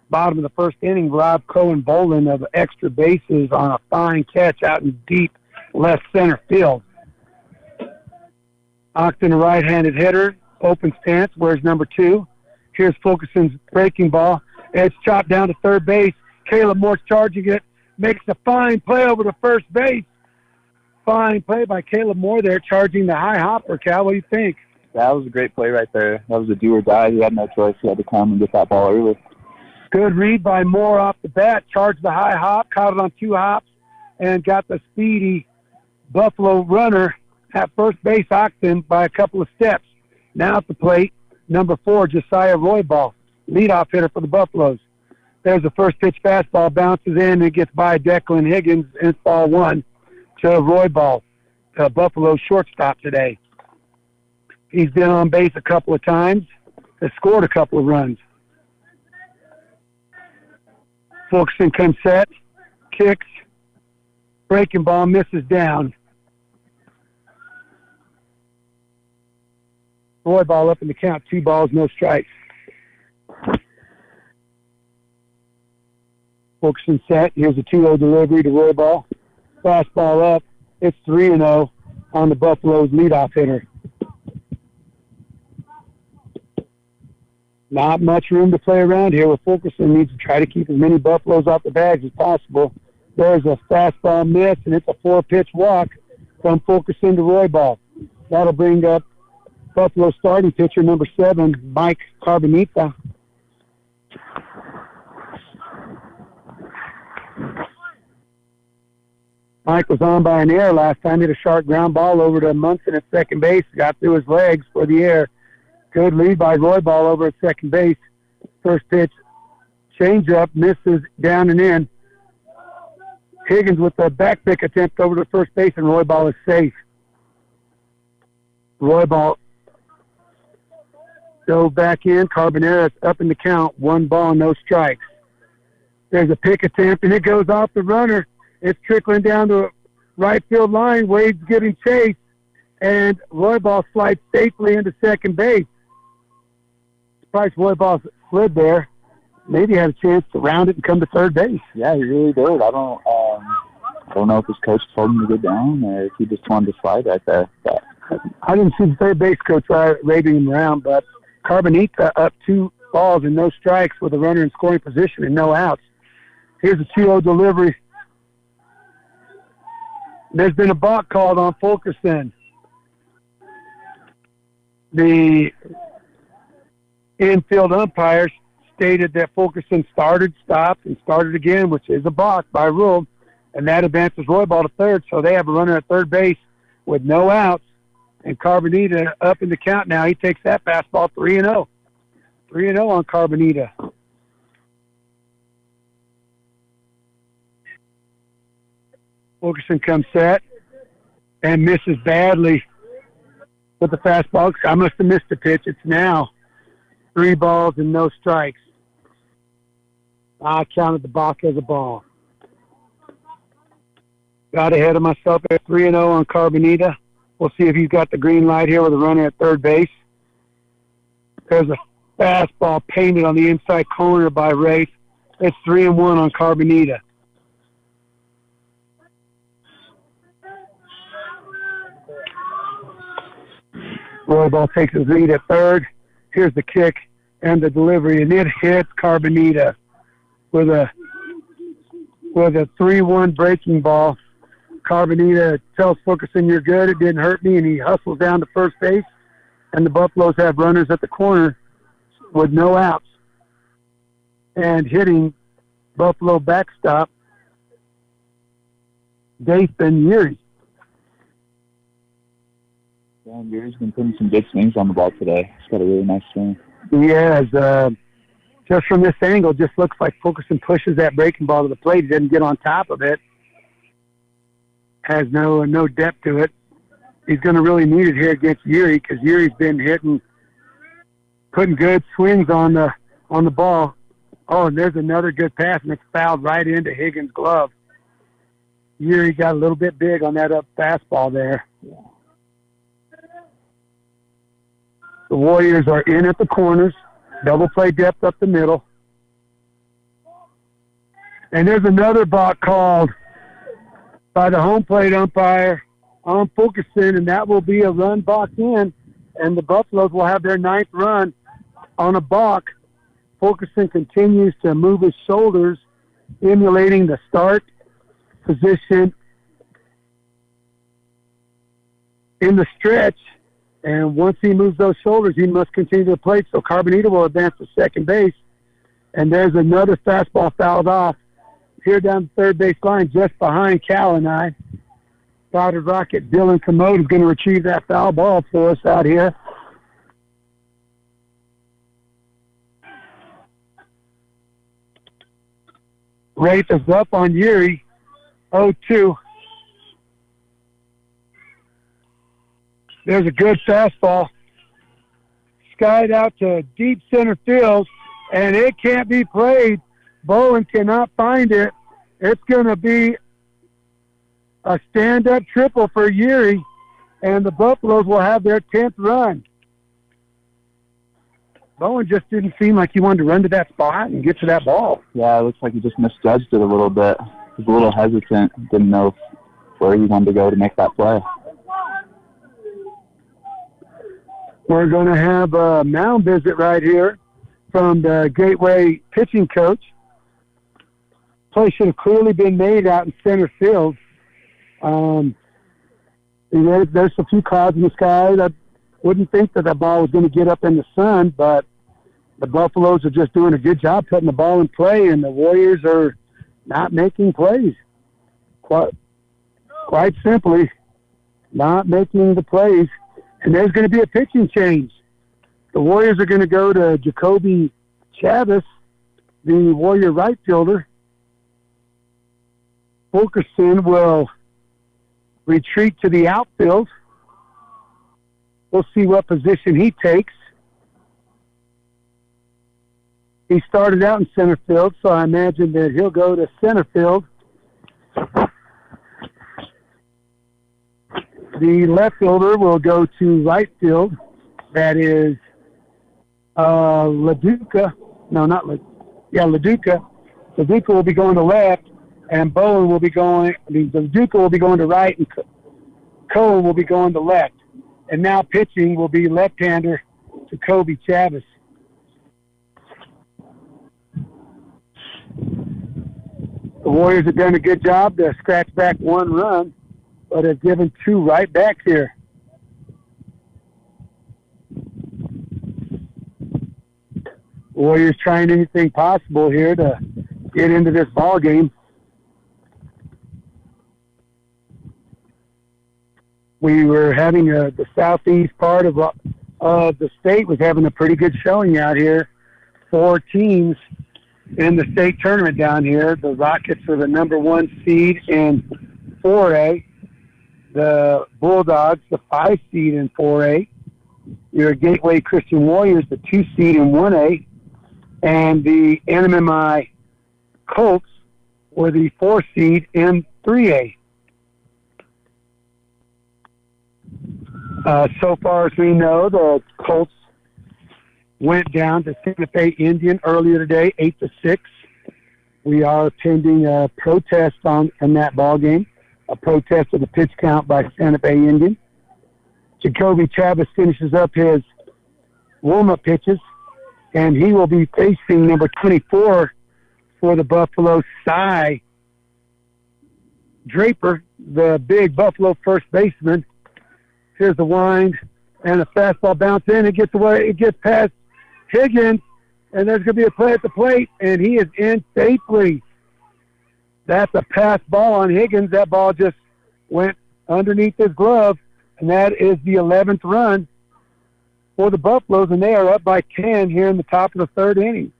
bottom of the first inning, Rob Cohen bowling of extra bases on a fine catch out in deep left center field. Oxton, a right-handed hitter, open stance, wears number 2. Here's Fulkerson's breaking ball. It's chopped down to third base. Caleb Moore's charging it, makes a fine play over to first base. Fine play by Caleb Moore there, charging the high hopper. Cal, what do you think? That was a great play right there. That was a do or die. He had no choice. He had to come and get that ball early. Good read by Moore off the bat. Charged the high hop, caught it on 2 hops, and got the speedy Buffalo runner at first base, Oxton, by a couple of steps. Now at the plate, number 4, Josiah Roybal, leadoff hitter for the Buffaloes. There's the first pitch fastball, bounces in, and it gets by Declan Higgins, and it's ball 1 to Roybal, the Buffalo shortstop today. He's been on base a couple of times, has scored a couple of runs. Fulkerson comes set, kicks, breaking ball, misses down. Roybal up in the count, 2 balls, no strikes. Fulkerson set, here's a 2-0 delivery to Roybal. Fastball up, it's 3-0 on the Buffalo's leadoff hitter. Not much room to play around here with Fulkerson. Needs to try to keep as many Buffaloes off the bags as possible. There's a fastball miss, and it's a 4-pitch walk from Fulkerson to Roybal. That'll bring up Buffalo starting pitcher number 7, Mike Carbonita. Mike was on by an error last time. Hit a sharp ground ball over to Munson at second base. Got through his legs for the error. Good lead by Roybal over at second base. First pitch, changeup, misses down and in. Higgins with the back pick attempt over to first base, and Roybal is safe. Roybal dove back in. Carbonera's up in the count. 1 ball, no strikes. There's a pick attempt, and it goes off the runner. It's trickling down the right field line. Wade's getting chased, and Roybal slides safely into second base. Surprised Roybal slid there. Maybe had a chance to round it and come to third base. Yeah, he really did. I don't know if his coach told him to go down or if he just wanted to slide right there. But I didn't see the third base coach raving him around, but Carbonita up 2 balls and no strikes with a runner in scoring position and no outs. Here's a 2-0 delivery. There's been a balk called on Fulkerson. The infield umpires stated that Fulkerson started, stopped, and started again, which is a balk by rule, and that advances Roybal to third, so they have a runner at third base with no outs, and Carbonita up in the count now. He takes that fastball 3-0. 3-0 on Carbonita. Fulkerson comes set and misses badly with the fastball. I must have missed the pitch. It's now 3 balls and no strikes. I counted the balk as a ball. Got ahead of myself at 3-0 on Carbonita. We'll see if he's got the green light here with a runner at third base. There's a fastball painted on the inside corner by Rafe. It's 3-1 on Carbonita. Roybal takes his lead at third. Here's the kick and the delivery, and it hits Carbonita with a 3-1 breaking ball. Carbonita tells Fulkerson, "You're good. It didn't hurt me," and he hustles down to first base. And the Buffaloes have runners at the corner with no outs. And hitting Buffalo backstop, Dathan Yuri. Yeah, Yuri's been putting some good swings on the ball today. He's got a really nice swing. He has. Just from this angle, just looks like Fulkerson pushes that breaking ball to the plate. He doesn't get on top of it. Has no depth to it. He's going to really need it here against Yuri because Yuri's been putting good swings on the ball. Oh, and there's another good pass, and it's fouled right into Higgins' glove. Yuri got a little bit big on that up fastball there. Yeah. The Warriors are in at the corners. Double play depth up the middle. And there's another balk called by the home plate umpire on Fulkerson, and that will be a run balk in, and the Buffaloes will have their 9th run on a balk. Fulkerson continues to move his shoulders, emulating the start position in the stretch, and once he moves those shoulders, he must continue to play, so Carbonita will advance to second base, and there's another fastball fouled off here down the third base line just behind Cal and I. Spotted Rocket Dylan Commode is going to retrieve that foul ball for us out here. Rafe is up on Yuri, 0-2. There's a good fastball. Skied out to deep center field, and it can't be played. Bowen cannot find it. It's going to be a stand-up triple for Yuri, and the Buffaloes will have their 10th run. Bowen just didn't seem like he wanted to run to that spot and get to that ball. Yeah, it looks like he just misjudged it a little bit. He was a little hesitant. Didn't know where he wanted to go to make that play. We're going to have a mound visit right here from the Gateway pitching coach. Play should have clearly been made out in center field. There's a few clouds in the sky. I wouldn't think that ball was going to get up in the sun, but the Buffaloes are just doing a good job putting the ball in play, and the Warriors are not making plays. Quite simply, not making the plays. And there's going to be a pitching change. The Warriors are going to go to Jacoby Chavez, the Warrior right fielder. Fulkerson will retreat to the outfield. We'll see what position he takes. He started out in center field, so I imagine that he'll go to center field. The left fielder will go to right field. That is LaDuca. No, not LaDuca. Yeah, LaDuca. LaDuca will be going to left, and Bowen will be going, LaDuca will be going to right, and Cohen will be going to left. And now pitching will be left-hander Jacoby Chavez. The Warriors have done a good job to scratch back one run, but have given two right back here. Warriors trying anything possible here to get into this ball game. We were having the southeast part of the state was having a pretty good showing out here. 4 teams in the state tournament down here. The Rockets are the number 1 seed in 4A. The Bulldogs, the 5 seed in 4A. Your Gateway Christian Warriors, the 2 seed in 1A. And the NMAA Colts were the 4 seed in 3A. So far as we know, the Colts went down to Santa Fe Indian earlier today, 8-6. We are pending a protest in that ball game, a protest of the pitch count by Santa Fe Indian. Jacoby Chavez finishes up his warm-up pitches, and he will be facing number 24 for the Buffalo, Cy Draper, the big Buffalo first baseman. Here's the wind, and a fastball bounce in. It gets away. It gets past Higgins, and there's going to be a play at the plate, and he is in safely. That's a pass ball on Higgins. That ball just went underneath his glove, and that is the 11th run for the Buffaloes, and they are up by 10 here in the top of the third inning.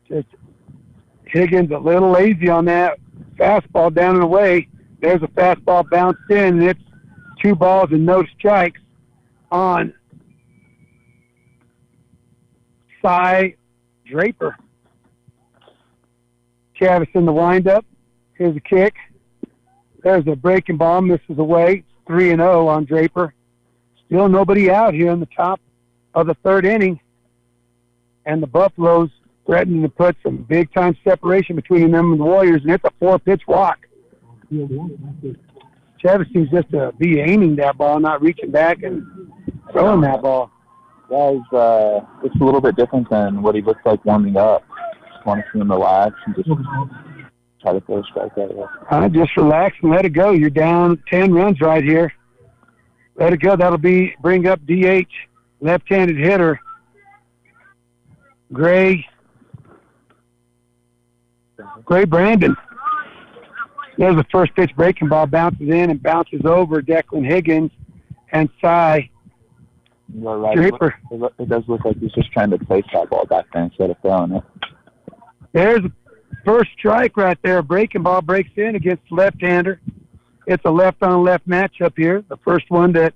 Just Higgins a little lazy on that fastball down and away. There's a fastball bounced in, and it's 2 balls and no strikes on Cy Draper. Chavez in the windup. Here's a kick. There's a breaking ball, misses away. 3-0 on Draper. Still nobody out here in the top of the third inning. And the Buffaloes threatening to put some big-time separation between them and the Warriors, and it's a 4-pitch walk. Chavez seems just to be aiming that ball, not reaching back and throwing that ball. Guys, it's a little bit different than what he looks like warming up. Just want to see him relax and just try to throw a strike out of it. Just relax and let it go. You're down 10 runs right here. Let it go. That'll bring up DH, left-handed hitter, Gray Brandon. There's a first pitch breaking ball, bounces in and bounces over Declan Higgins and Cy Draper. It does look like he's just trying to place that ball back there instead of throwing it. There's first strike right there. Breaking ball breaks in against the left-hander. It's a left-on-left matchup here, the first one that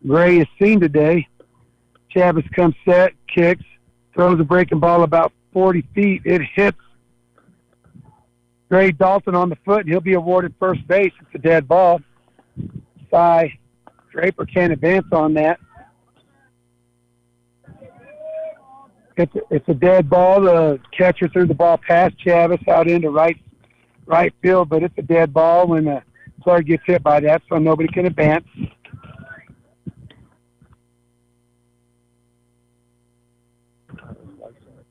Gray has seen today. Chavez comes set, kicks, throws a breaking ball about 40 feet. It hits Gray Dalton on the foot, and he'll be awarded first base. It's a dead ball. Cy Draper can't advance on that. It's a dead ball. The catcher threw the ball past Chavez out into right field, but it's a dead ball when the player gets hit by that, so nobody can advance.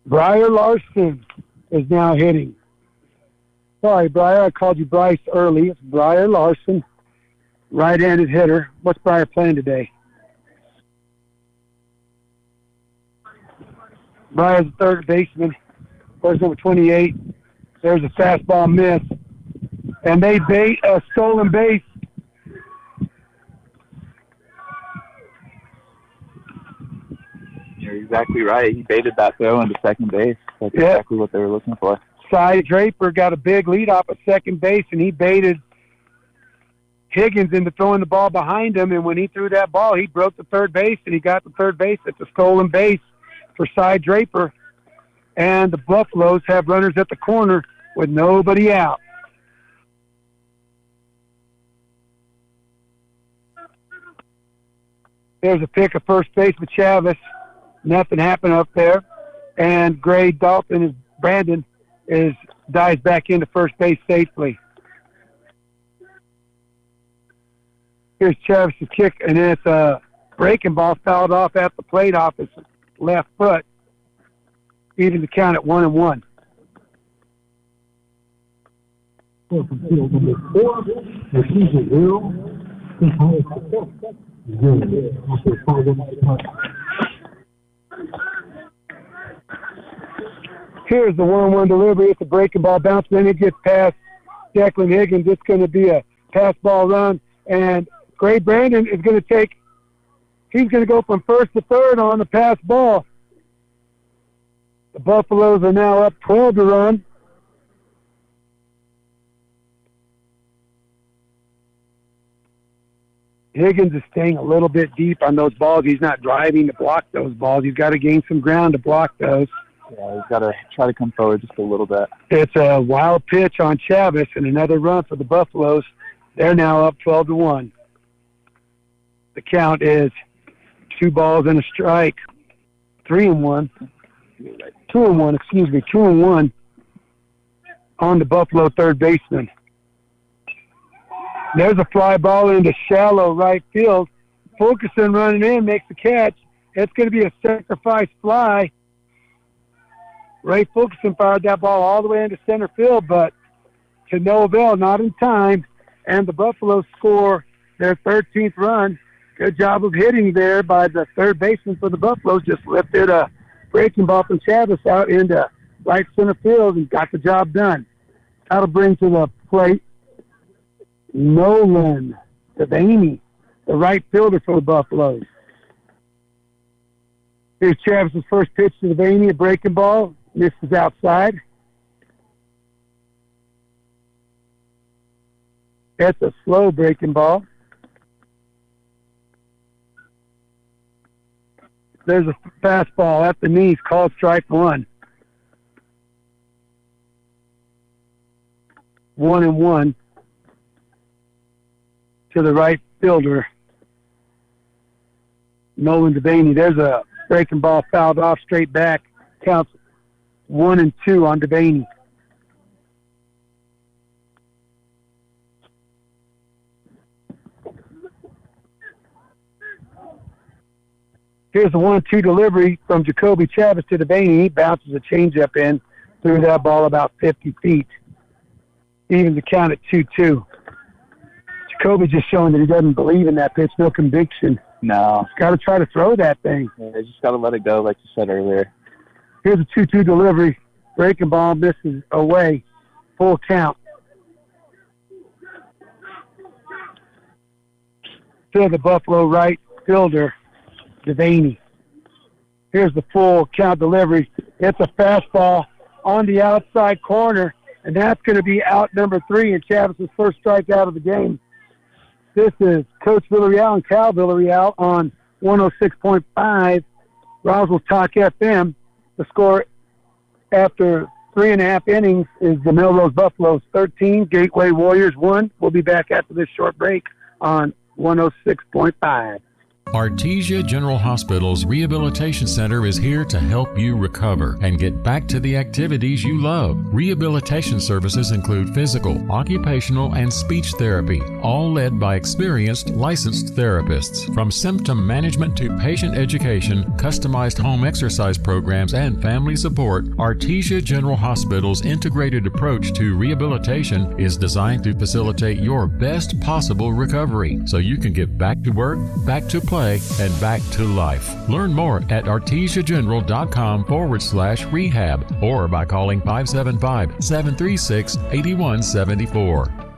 Briar Larson is now hitting. Sorry, Briar, I called you Bryce early. It's Briar Larson, right-handed hitter. What's Briar playing today? Briar's the third baseman. There's number 28. There's a fastball miss. And they bait a stolen base. You're exactly right. He baited that throw into second base. That's exactly what they were looking for. Cy Draper got a big lead off at second base, and he baited Higgins into throwing the ball behind him. And when he threw that ball, he broke the third base, and he got the third base. It's a stolen base for Cy Draper. And the Buffaloes have runners at the corner with nobody out. There's a pick at first base with Chavez. Nothing happened up there. And Gray Dalton Brandon dives back into first base safely. Here's Chavez's kick, and it's a breaking ball fouled off at the plate off his left foot, even the count at 1-1. Here's the 1-1 delivery. It's a breaking ball bounce. Then it gets past Declan Higgins. It's going to be a pass ball run. And Gray Brandon is going to he's going to go from first to third on the pass ball. The Buffaloes are now up 12 to run. Higgins is staying a little bit deep on those balls. He's not driving to block those balls. He's got to gain some ground to block those. Yeah, he's got to try to come forward just a little bit. It's a wild pitch on Chavis and another run for the Buffaloes. They're now up 12-1. The count is 2 balls and a strike. 3-1. 2-1, excuse me. 2-1 on the Buffalo third baseman. There's a fly ball into shallow right field. Fulkerson running in, makes the catch. It's going to be a sacrifice fly. Ray Fulkerson fired that ball all the way into center field, but to no avail, not in time. And the Buffaloes score their 13th run. Good job of hitting there by the third baseman for the Buffaloes. Just lifted a breaking ball from Chavis out into right center field and got the job done. That'll bring to the plate Nolan Devaney, the right fielder for the Buffaloes. Here's Chavis' first pitch to Devaney, a breaking ball. Misses outside. That's a slow breaking ball. There's a fastball at the knees, called strike 1. 1-1 to the right fielder, Nolan Devaney. There's a breaking ball fouled off straight back. Counts 1-2 on Devaney. Here's the 1-2 delivery from Jacoby Chavis to Devaney. He bounces a changeup in, threw that ball about 50 feet. Even the count at 2-2. Jacoby just showing that he doesn't believe in that pitch, no conviction. No. He's got to try to throw that thing. Yeah, they just got to let it go, like you said earlier. Here's a 2-2 delivery. Breaking ball misses away. Full count. To the Buffalo right fielder, Devaney. Here's the full count delivery. It's a fastball on the outside corner, and that's going to be out number 3 and Chavis' first strikeout of the game. This is Coach Villarreal and Cal Villarreal on 106.5 Roswell Talk FM. The score after 3.5 innings is the Melrose Buffaloes 13, Gateway Warriors 1. We'll be back after this short break on 106.5. Artesia General Hospital's Rehabilitation Center is here to help you recover and get back to the activities you love. Rehabilitation services include physical, occupational, and speech therapy, all led by experienced, licensed therapists. From symptom management to patient education, customized home exercise programs, and family support, Artesia General Hospital's integrated approach to rehabilitation is designed to facilitate your best possible recovery so you can get back to work, back to play, and back to life. Learn more at artesiageneral.com/rehab or by calling 575-736-8174.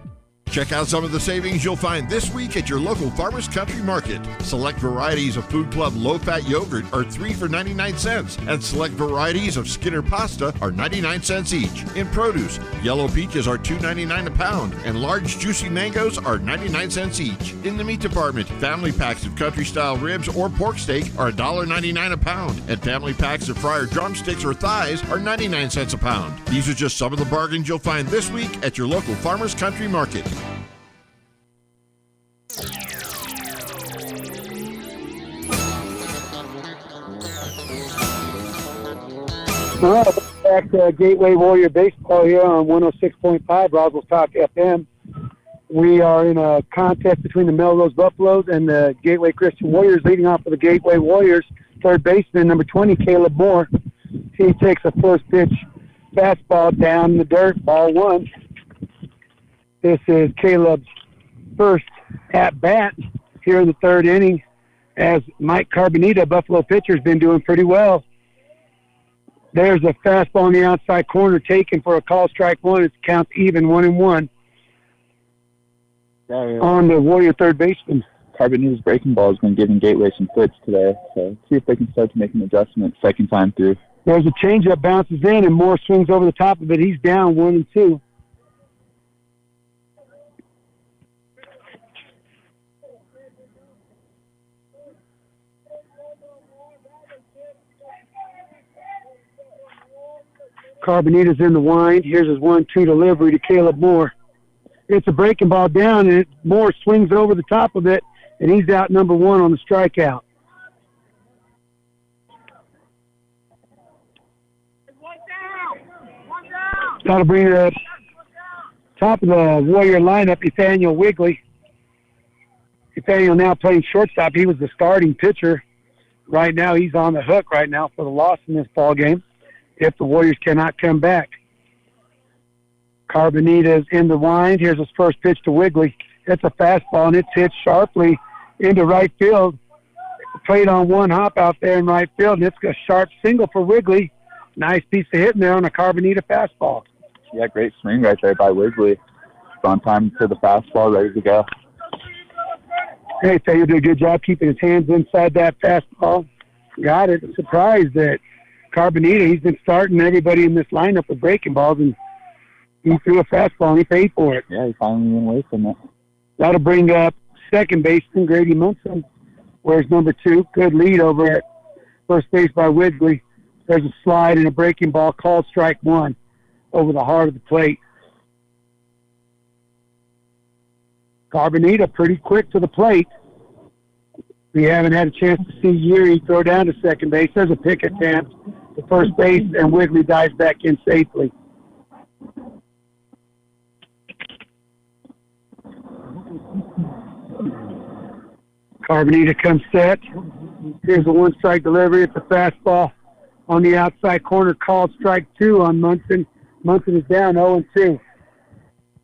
Check out some of the savings you'll find this week at your local Farmers Country Market. Select varieties of Food Club low-fat yogurt are 3 for 99 cents, and select varieties of Skinner pasta are 99 cents each. In produce, yellow peaches are $2.99 a pound, and large juicy mangoes are 99 cents each. In the meat department, family packs of country-style ribs or pork steak are $1.99 a pound, and family packs of fryer drumsticks or thighs are 99 cents a pound. These are just some of the bargains you'll find this week at your local Farmers Country Market. All right, back to Gateway Warrior Baseball here on 106.5 Roswell Talk FM. We are in a contest between the Melrose Buffaloes and the Gateway Christian Warriors. Leading off for the Gateway Warriors, third baseman, number 20, Caleb Moore. He takes a first pitch fastball down in the dirt, ball 1. This is Caleb's first at-bat here in the third inning, as Mike Carbonita, Buffalo pitcher, has been doing pretty well. There's a fastball on the outside corner taken for a call strike 1. It counts even 1-1 on the Warrior third baseman. Carbonita's breaking ball has been giving Gateway some fits today, so see if they can start to make an adjustment second time through. There's a changeup, bounces in, and Moore swings over the top of it. He's down 1-2. Carbonita's in the wind. Here's his 1-2 delivery to Caleb Moore. It's a breaking ball down, and Moore swings over the top of it, and he's out number 1 on the strikeout. That'll bring the top of the Warrior lineup, Nathaniel Wigley. Nathaniel now playing shortstop. He was the starting pitcher. Right now, he's on the hook right now for the loss in this ball game if the Warriors cannot come back. Carbonita's in the wind. Here's his first pitch to Wigley. It's a fastball, and it's hit sharply into right field. Played on one hop out there in right field, and it's a sharp single for Wigley. Nice piece of hitting there on a Carbonita fastball. Yeah, great swing right there by Wigley. It's on time to the fastball, ready to go. Hey, Taylor did a good job keeping his hands inside that fastball. Got it. Surprised that Carbonita, he's been starting everybody in this lineup with breaking balls, and he threw a fastball and he paid for it. Yeah, he finally went away from it. That'll bring up second baseman Grady Munson. Where's number 2? Good lead over at first base by Wigley. There's a slide and a breaking ball called strike 1 over the heart of the plate. Carbonita pretty quick to the plate. We haven't had a chance to see Yuri throw down to second base. There's a pick attempt to first base, and Wigley dives back in safely. Carbonita comes set. Here's a 1-strike delivery. It's a fastball on the outside corner, called strike 2 on Munson. Munson is down 0-2.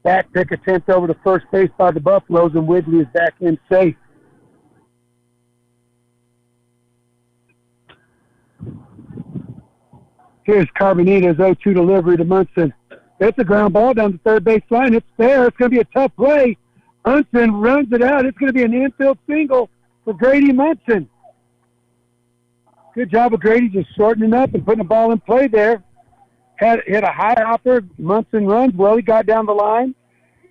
Back pick attempt over to first base by the Buffaloes, and Wigley is back in safe. Here's Carbonita's 0-2 delivery to Munson. It's a ground ball down the third base line. It's there. It's going to be a tough play. Munson runs it out. It's going to be an infield single for Grady Munson. Good job of Grady just shortening up and putting the ball in play there. Hit a high hopper. Munson runs well. He got down the line.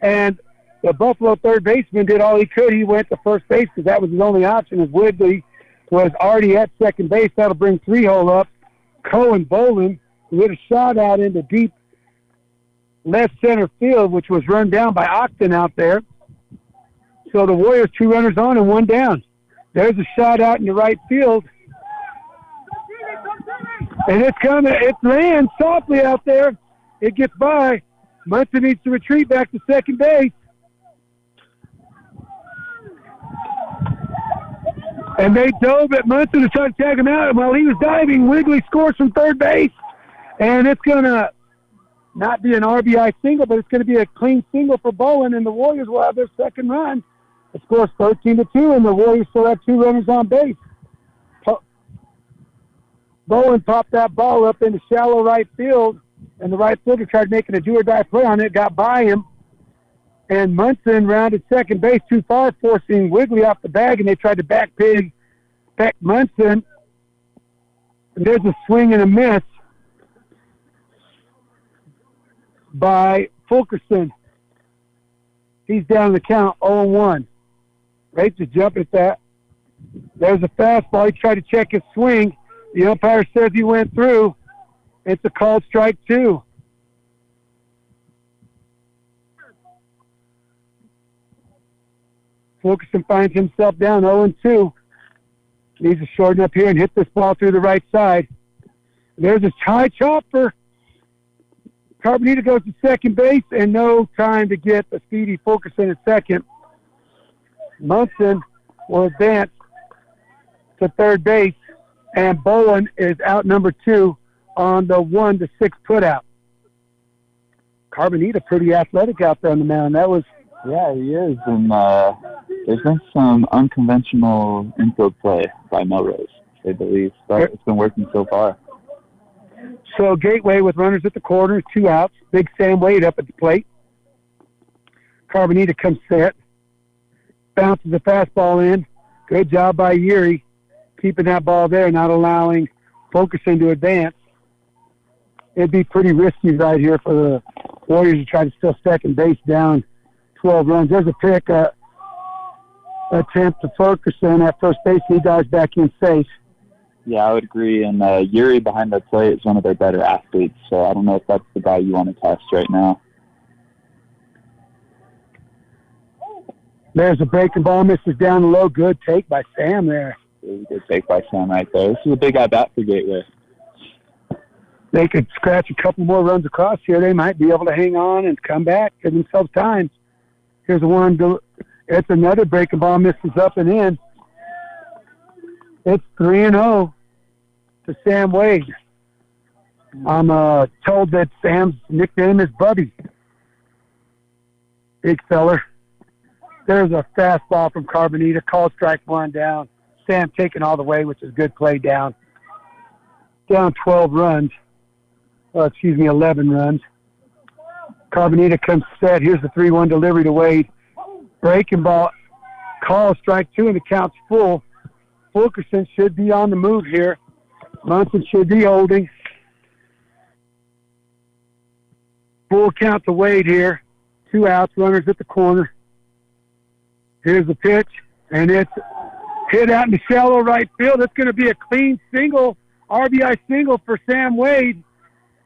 And the Buffalo third baseman did all he could. He went to first base because that was his only option, as Wigley was already at second base. That'll bring 3-hole up. Cohen Bolin, who hit a shot out into deep left center field, which was run down by Octon out there. So the Warriors 2 runners on and 1 down. There's a shot out in the right field. And it's coming. It lands softly out there. It gets by. Munson needs to retreat back to second base. And they dove at Munson to try to tag him out. And while he was diving, Wigley scores from third base. And it's going to not be an RBI single, but it's going to be a clean single for Bowen. And the Warriors will have their second run. The score's 13-2, and the Warriors still have 2 runners on base. Bowen popped that ball up into shallow right field, and the right fielder tried making a do-or-die play on it, got by him, and Munson rounded second base too far, forcing Wigley off the bag, and they tried to back Munson. And there's a swing and a miss by Fulkerson. He's down the count, 0-1. Right to jump at that. There's a fastball. He tried to check his swing. The umpire says he went through. It's a called strike 2. Fulkerson finds himself down 0-2. Needs to shorten up here and hit this ball through the right side. There's a high chopper. Carbonita goes to second base, and no time to get the speedy Fulkerson at second. Munson will advance to third base, and Bowen is out number 2 on the 1-6 putout. Carbonita pretty athletic out there on the mound. That was... Yeah, he is, and there's been some unconventional infield play by Melrose, to say the least, but it's been working so far. So Gateway with runners at the corner, 2 outs. Big Sam Wade up at the plate. Carbonita comes set. Bounces the fastball in. Good job by Yuri, keeping that ball there, not allowing Fulkerson to advance. It'd be pretty risky right here for the Warriors to try to steal second base down 12 runs. There's a pick attempt to Fulkerson at first base. He dives back in safe. Yeah, I would agree. And Yuri behind the plate is one of their better athletes, so I don't know if that's the guy you want to test right now. There's a breaking ball, misses down the low. Good take by Sam there. Really good take by Sam right there. This is a big at-bat for Gateway. They could scratch a couple more runs across here. They might be able to hang on and come back, give themselves time. Here's the one. It's another breaking ball, misses up and in. It's 3-0 to Sam Wade. I'm told that Sam's nickname is Bubby. Big feller. There's a fastball from Carbonita. Call strike one down. Sam taking all the way, which is good play down. Down 12 runs. 11 runs. Carbonita comes set. Here's the 3-1 delivery to Wade. Breaking ball. Call strike two and the count's full. Fulkerson should be on the move here. Munson should be holding. Full count to Wade here. 2 outs, runners at the corner. Here's the pitch, and it's hit out in the shallow right field. It's going to be a clean single, RBI single for Sam Wade.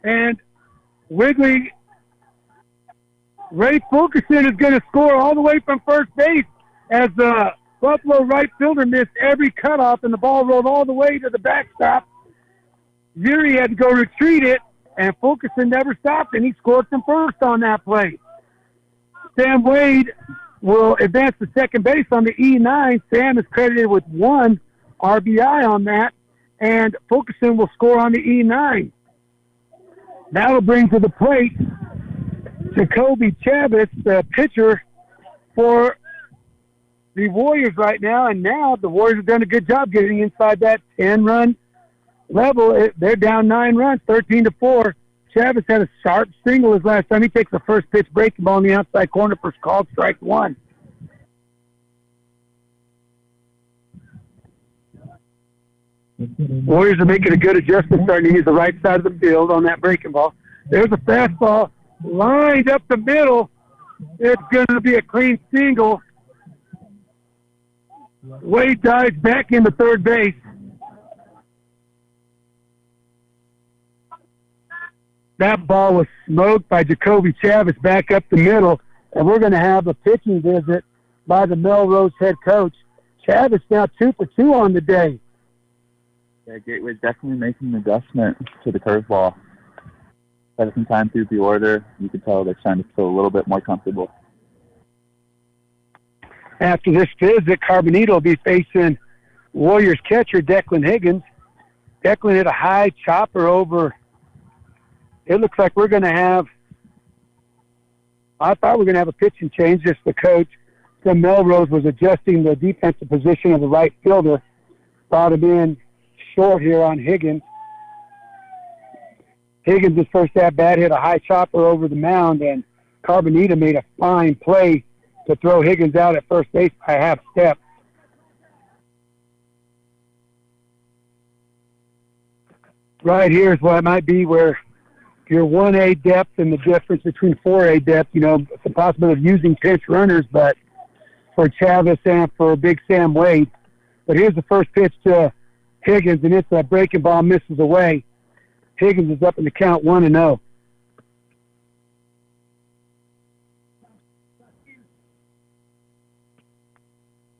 And Ray Fulkerson is going to score all the way from first base as the Buffalo right fielder missed every cutoff, and the ball rolled all the way to the backstop. Yuri had to go retreat it, and Fulkerson never stopped, and he scored from first on that play. Sam Wade will advance to second base on the E9. Sam is credited with 1 RBI on that, and Fulkerson will score on the E9. That'll bring to the plate Jacoby Chavez, the pitcher for the Warriors right now, and now the Warriors have done a good job getting inside that 10-run level. They're down 9 runs, 13-4. Chavez had a sharp single his last time. He takes the first pitch breaking ball in the outside corner for called strike one. Warriors are making a good adjustment, starting to use the right side of the field on that breaking ball. There's a fastball lined up the middle. It's going to be a clean single. Wade dives back into third base. That ball was smoked by Jacoby Chavez back up the middle, and we're going to have a pitching visit by the Melrose head coach. Chavez now 2 for 2 on the day. Yeah, Gateway's definitely making an adjustment to the curveball. By some time through the order, you can tell they're trying to feel a little bit more comfortable. After this visit, Carbonito will be facing Warriors catcher Declan Higgins. Declan hit a high chopper over. It looks like we're going to have, I thought we were going to have a pitching change. Just the coach from Melrose was adjusting the defensive position of the right fielder. Brought him in short here on Higgins. Higgins' first at-bat hit a high chopper over the mound, and Carbonita made a fine play to throw Higgins out at first base by a half step. Right here is what it might be where your 1A depth and the difference between 4A depth, it's a possibility of using pinch runners, but for Chavez and for Big Sam Wade. But here's the first pitch to Higgins, and it's a breaking ball, misses away. Higgins is up in the count 1-0.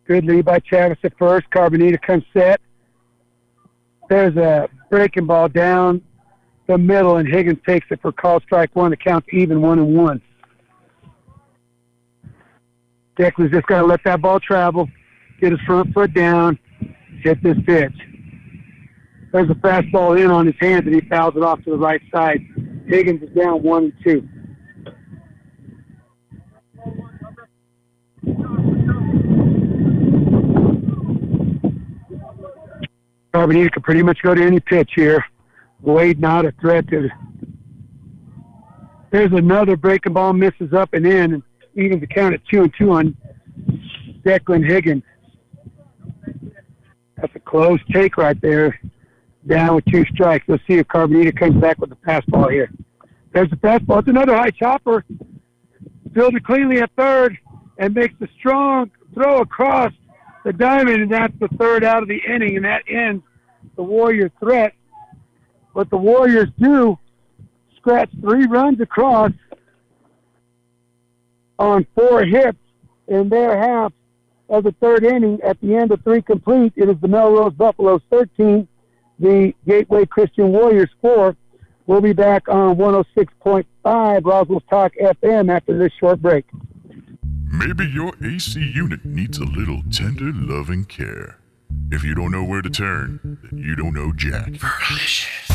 Good lead by Chavez at first. Carbonita comes set. There's a breaking ball down the middle, and Higgins takes it for call strike one. The count's even 1-1. Declan's just got to let that ball travel, get his front foot down, hit this pitch. There's a fastball in on his hands, and he fouls it off to the right side. Higgins is down 1-2. Carbonita can pretty much go to any pitch here. Wade not a threat to. There's another breaking ball, misses up and in, and evens the count at 2-2 on Declan Higgins. That's a close take right there. Down with 2 strikes. Let's see if Carbonita comes back with the fastball here. There's the fastball. It's another high chopper. Fielded cleanly at third and makes a strong throw across the diamond, and that's the third out of the inning, and that ends the Warrior threat. But the Warriors do scratch 3 runs across on 4 hits in their half of the 3rd inning. At the end of 3 complete, it is the Melrose Buffaloes 13, the Gateway Christian Warriors 4. We'll be back on 106.5 Roswell's Talk FM after this short break. Maybe your AC unit needs a little tender loving care. If you don't know where to turn, then you don't know Jack. Fergalicious.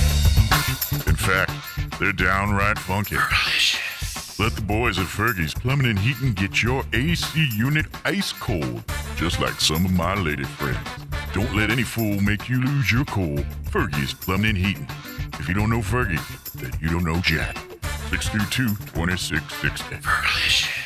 In fact, they're downright funky. Fergalicious. Let the boys at Fergie's Plumbing and Heating get your AC unit ice cold, just like some of my lady friends. Don't let any fool make you lose your cool. Fergie's Plumbing and Heating. If you don't know Fergie, then you don't know Jack. 632-2660. Fergalicious.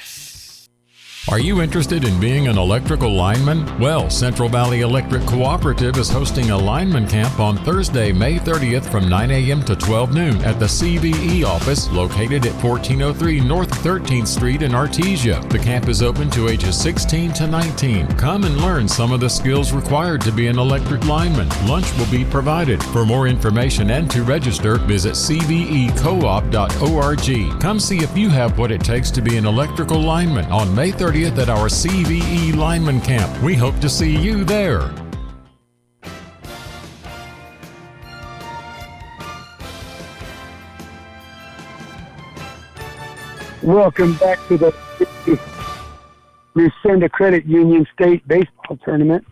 Are you interested in being an electrical lineman? Well, Central Valley Electric Cooperative is hosting a lineman camp on Thursday, May 30th from 9 a.m. to 12 noon at the CVE office located at 1403 North 13th Street in Artesia. The camp is open to ages 16 to 19. Come and learn some of the skills required to be an electric lineman. Lunch will be provided. For more information and to register, visit cvecoop.org. Come see if you have what it takes to be an electrical lineman on May 30th at our CVE Lineman Camp. We hope to see you there. Welcome back to the Lucinda Credit Union State Baseball Tournament.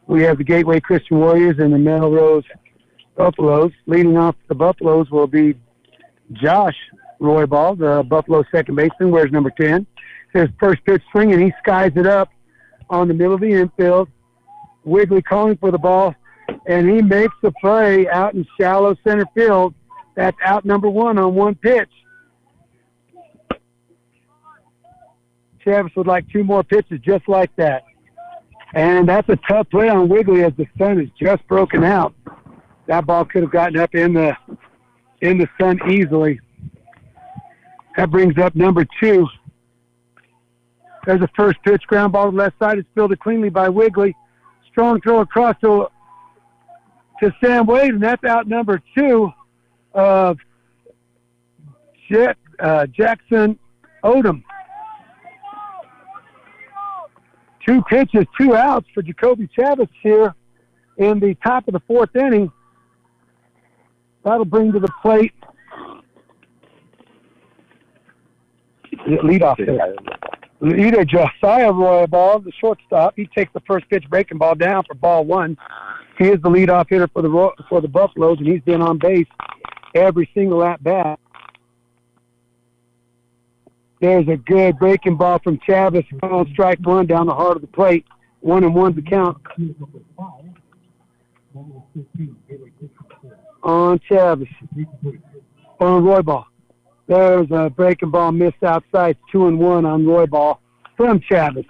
We have the Gateway Christian Warriors and the Melrose Buffaloes. Leading off the Buffaloes will be Josh Roybal, the Buffalo second baseman, wears number 10. His first pitch swing, and he skies it up on the middle of the infield. Wiggly calling for the ball, and he makes the play out in shallow center field. That's out number 1 on 1 pitch. Chavis would like 2 more pitches just like that. And that's a tough play on Wiggly as the sun is just broken out. That ball could have gotten up in the sun easily. That brings up number 2. There's a first pitch, ground ball to the left side. It's fielded cleanly by Wiggly. Strong throw across to Sam Wade, and that's out number 2 of Jackson Odom. 2 pitches, 2 outs for Jacoby Chavis here in the top of the 4th inning. That'll bring to the plate leadoff hitter. Either Josiah Roybal, the shortstop, he takes the first pitch breaking ball down for ball 1. He is the leadoff hitter for the Buffaloes, and he's been on base every single at bat. There's a good breaking ball from Chavis on strike 1 down the heart of the plate. 1-1 the count on Chavis. On Roybal. There's a breaking ball missed outside. 2-1 on Roybal from Chavis.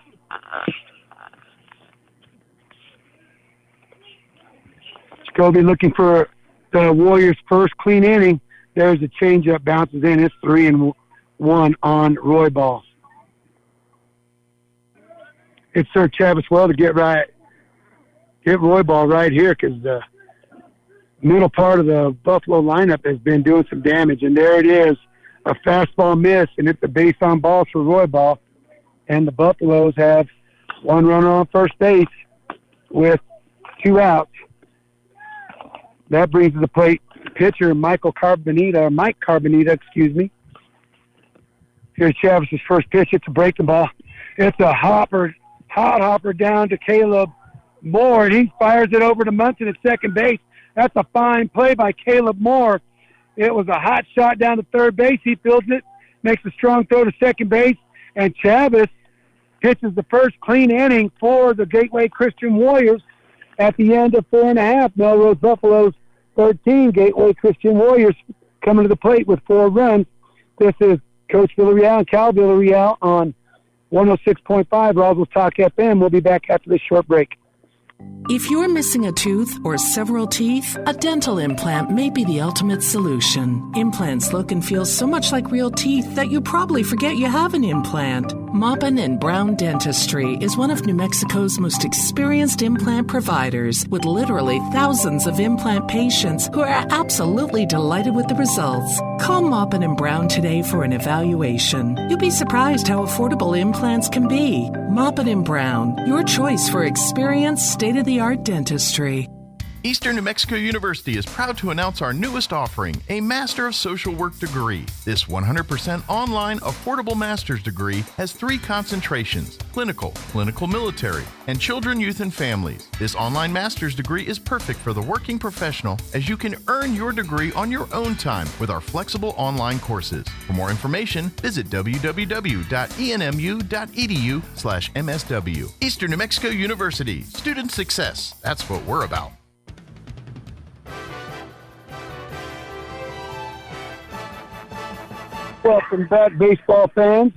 Jacoby looking for the Warriors' first clean inning. There's a changeup, bounces in. It's 3-1 on Roybal. It served Chavis well to get Roybal right here because the middle part of the Buffalo lineup has been doing some damage, and there it is. A fastball miss, and it's a base on balls for Roybal. And the Buffaloes have 1 runner on first base with 2 outs. That brings to the plate pitcher Mike Carbonita, Here's Chavis' first pitch. It's a breaking ball. It's a hot hopper down to Caleb Moore, and he fires it over to Munson at second base. That's a fine play by Caleb Moore. It was a hot shot down to third base. He fields it, makes a strong throw to second base, and Chavis pitches the first clean inning for the Gateway Christian Warriors at the end of 4.5. Melrose Buffaloes 13, Gateway Christian Warriors coming to the plate with 4 runs. This is Coach Villarreal and Cal Villarreal on 106.5 Roswell's Talk FM. We'll be back after this short break. If you're missing a tooth or several teeth, a dental implant may be the ultimate solution. Implants look and feel so much like real teeth that you probably forget you have an implant. Maupin & Brown Dentistry is one of New Mexico's most experienced implant providers, with literally thousands of implant patients who are absolutely delighted with the results. Call Maupin & Brown today for an evaluation. You'll be surprised how affordable implants can be. Maupin & Brown, your choice for experienced, state-of-the-art dentistry. Eastern New Mexico University is proud to announce our newest offering, a Master of Social Work degree. This 100% online, affordable master's degree has 3 concentrations: clinical, clinical military, and children, youth, and families. This online master's degree is perfect for the working professional, as you can earn your degree on your own time with our flexible online courses. For more information, visit www.enmu.edu/MSW. Eastern New Mexico University, student success. That's what we're about. Welcome back, baseball fans.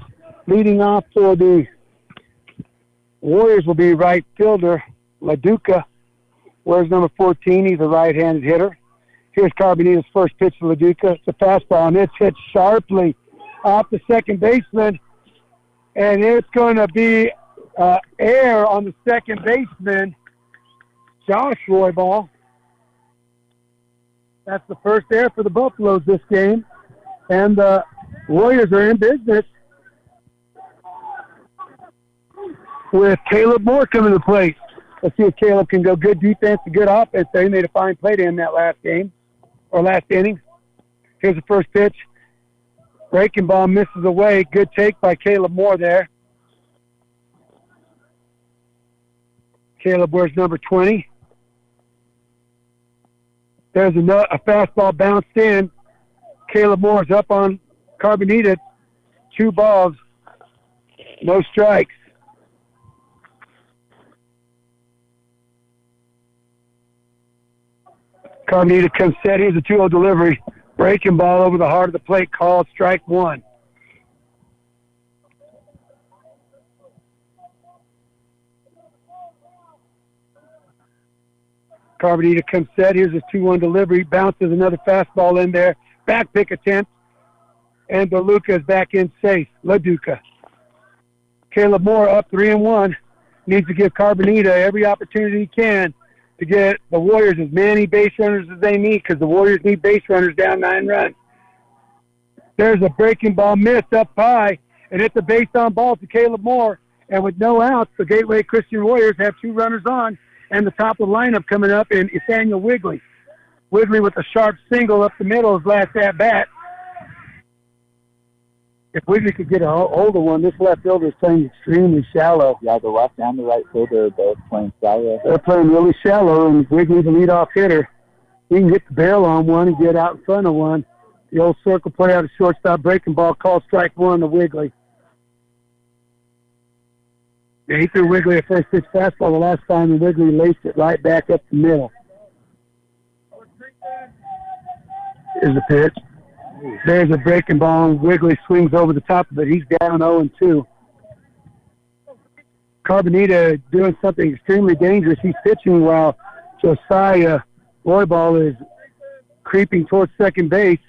Leading off for the Warriors will be right fielder LaDuca. Wears number 14. He's a right-handed hitter. Here's Carbonita's first pitch to LaDuca. It's a fastball, and it's hit sharply off the second baseman. And it's going to be air on the second baseman, Josh Roybal. That's the first air for the Buffaloes this game. And the Warriors are in business with Caleb Moore coming to the plate. Let's see if Caleb can go good defense and good offense. He made a fine play to him that last game, or last inning. Here's the first pitch. Breaking ball misses away. Good take by Caleb Moore there. Caleb wears number 20. There's a fastball bounced in. Caleb Moore's up on Carbonita. 2 balls, no strikes. Carbonita comes set. Here's a 2-0 delivery. Breaking ball over the heart of the plate, called strike 1. Carbonita comes set. Here's a 2-1 delivery. Bounces another fastball in there. Back pick attempt. And DeLuca is back in safe. LaDuca. Caleb Moore up 3-1. Needs to give Carbonita every opportunity he can to get the Warriors as many base runners as they need, because the Warriors need base runners down 9 runs. There's a breaking ball missed up high, and it's a base on ball to Caleb Moore. And with no outs, the Gateway Christian Warriors have 2 runners on, and the top of the lineup coming up in Nathaniel Wigley. Wigley with a sharp single up the middle his last at-bat. If Wigley could get a hold of one, this left fielder is playing extremely shallow. Yeah, the left and the right fielder are both playing shallow. They're playing really shallow, and Wigley's the leadoff hitter. He can hit the barrel on one and get out in front of one. The old circle play out of shortstop, breaking ball, called strike 1 to Wigley. Yeah, he threw Wigley a first pitch fastball the last time, and Wigley laced it right back up the middle. Here's the pitch. There's a breaking ball. Wigley swings over the top of it. He's down 0-2. Carbonita doing something extremely dangerous. He's pitching while Josiah Roybal is creeping towards second base.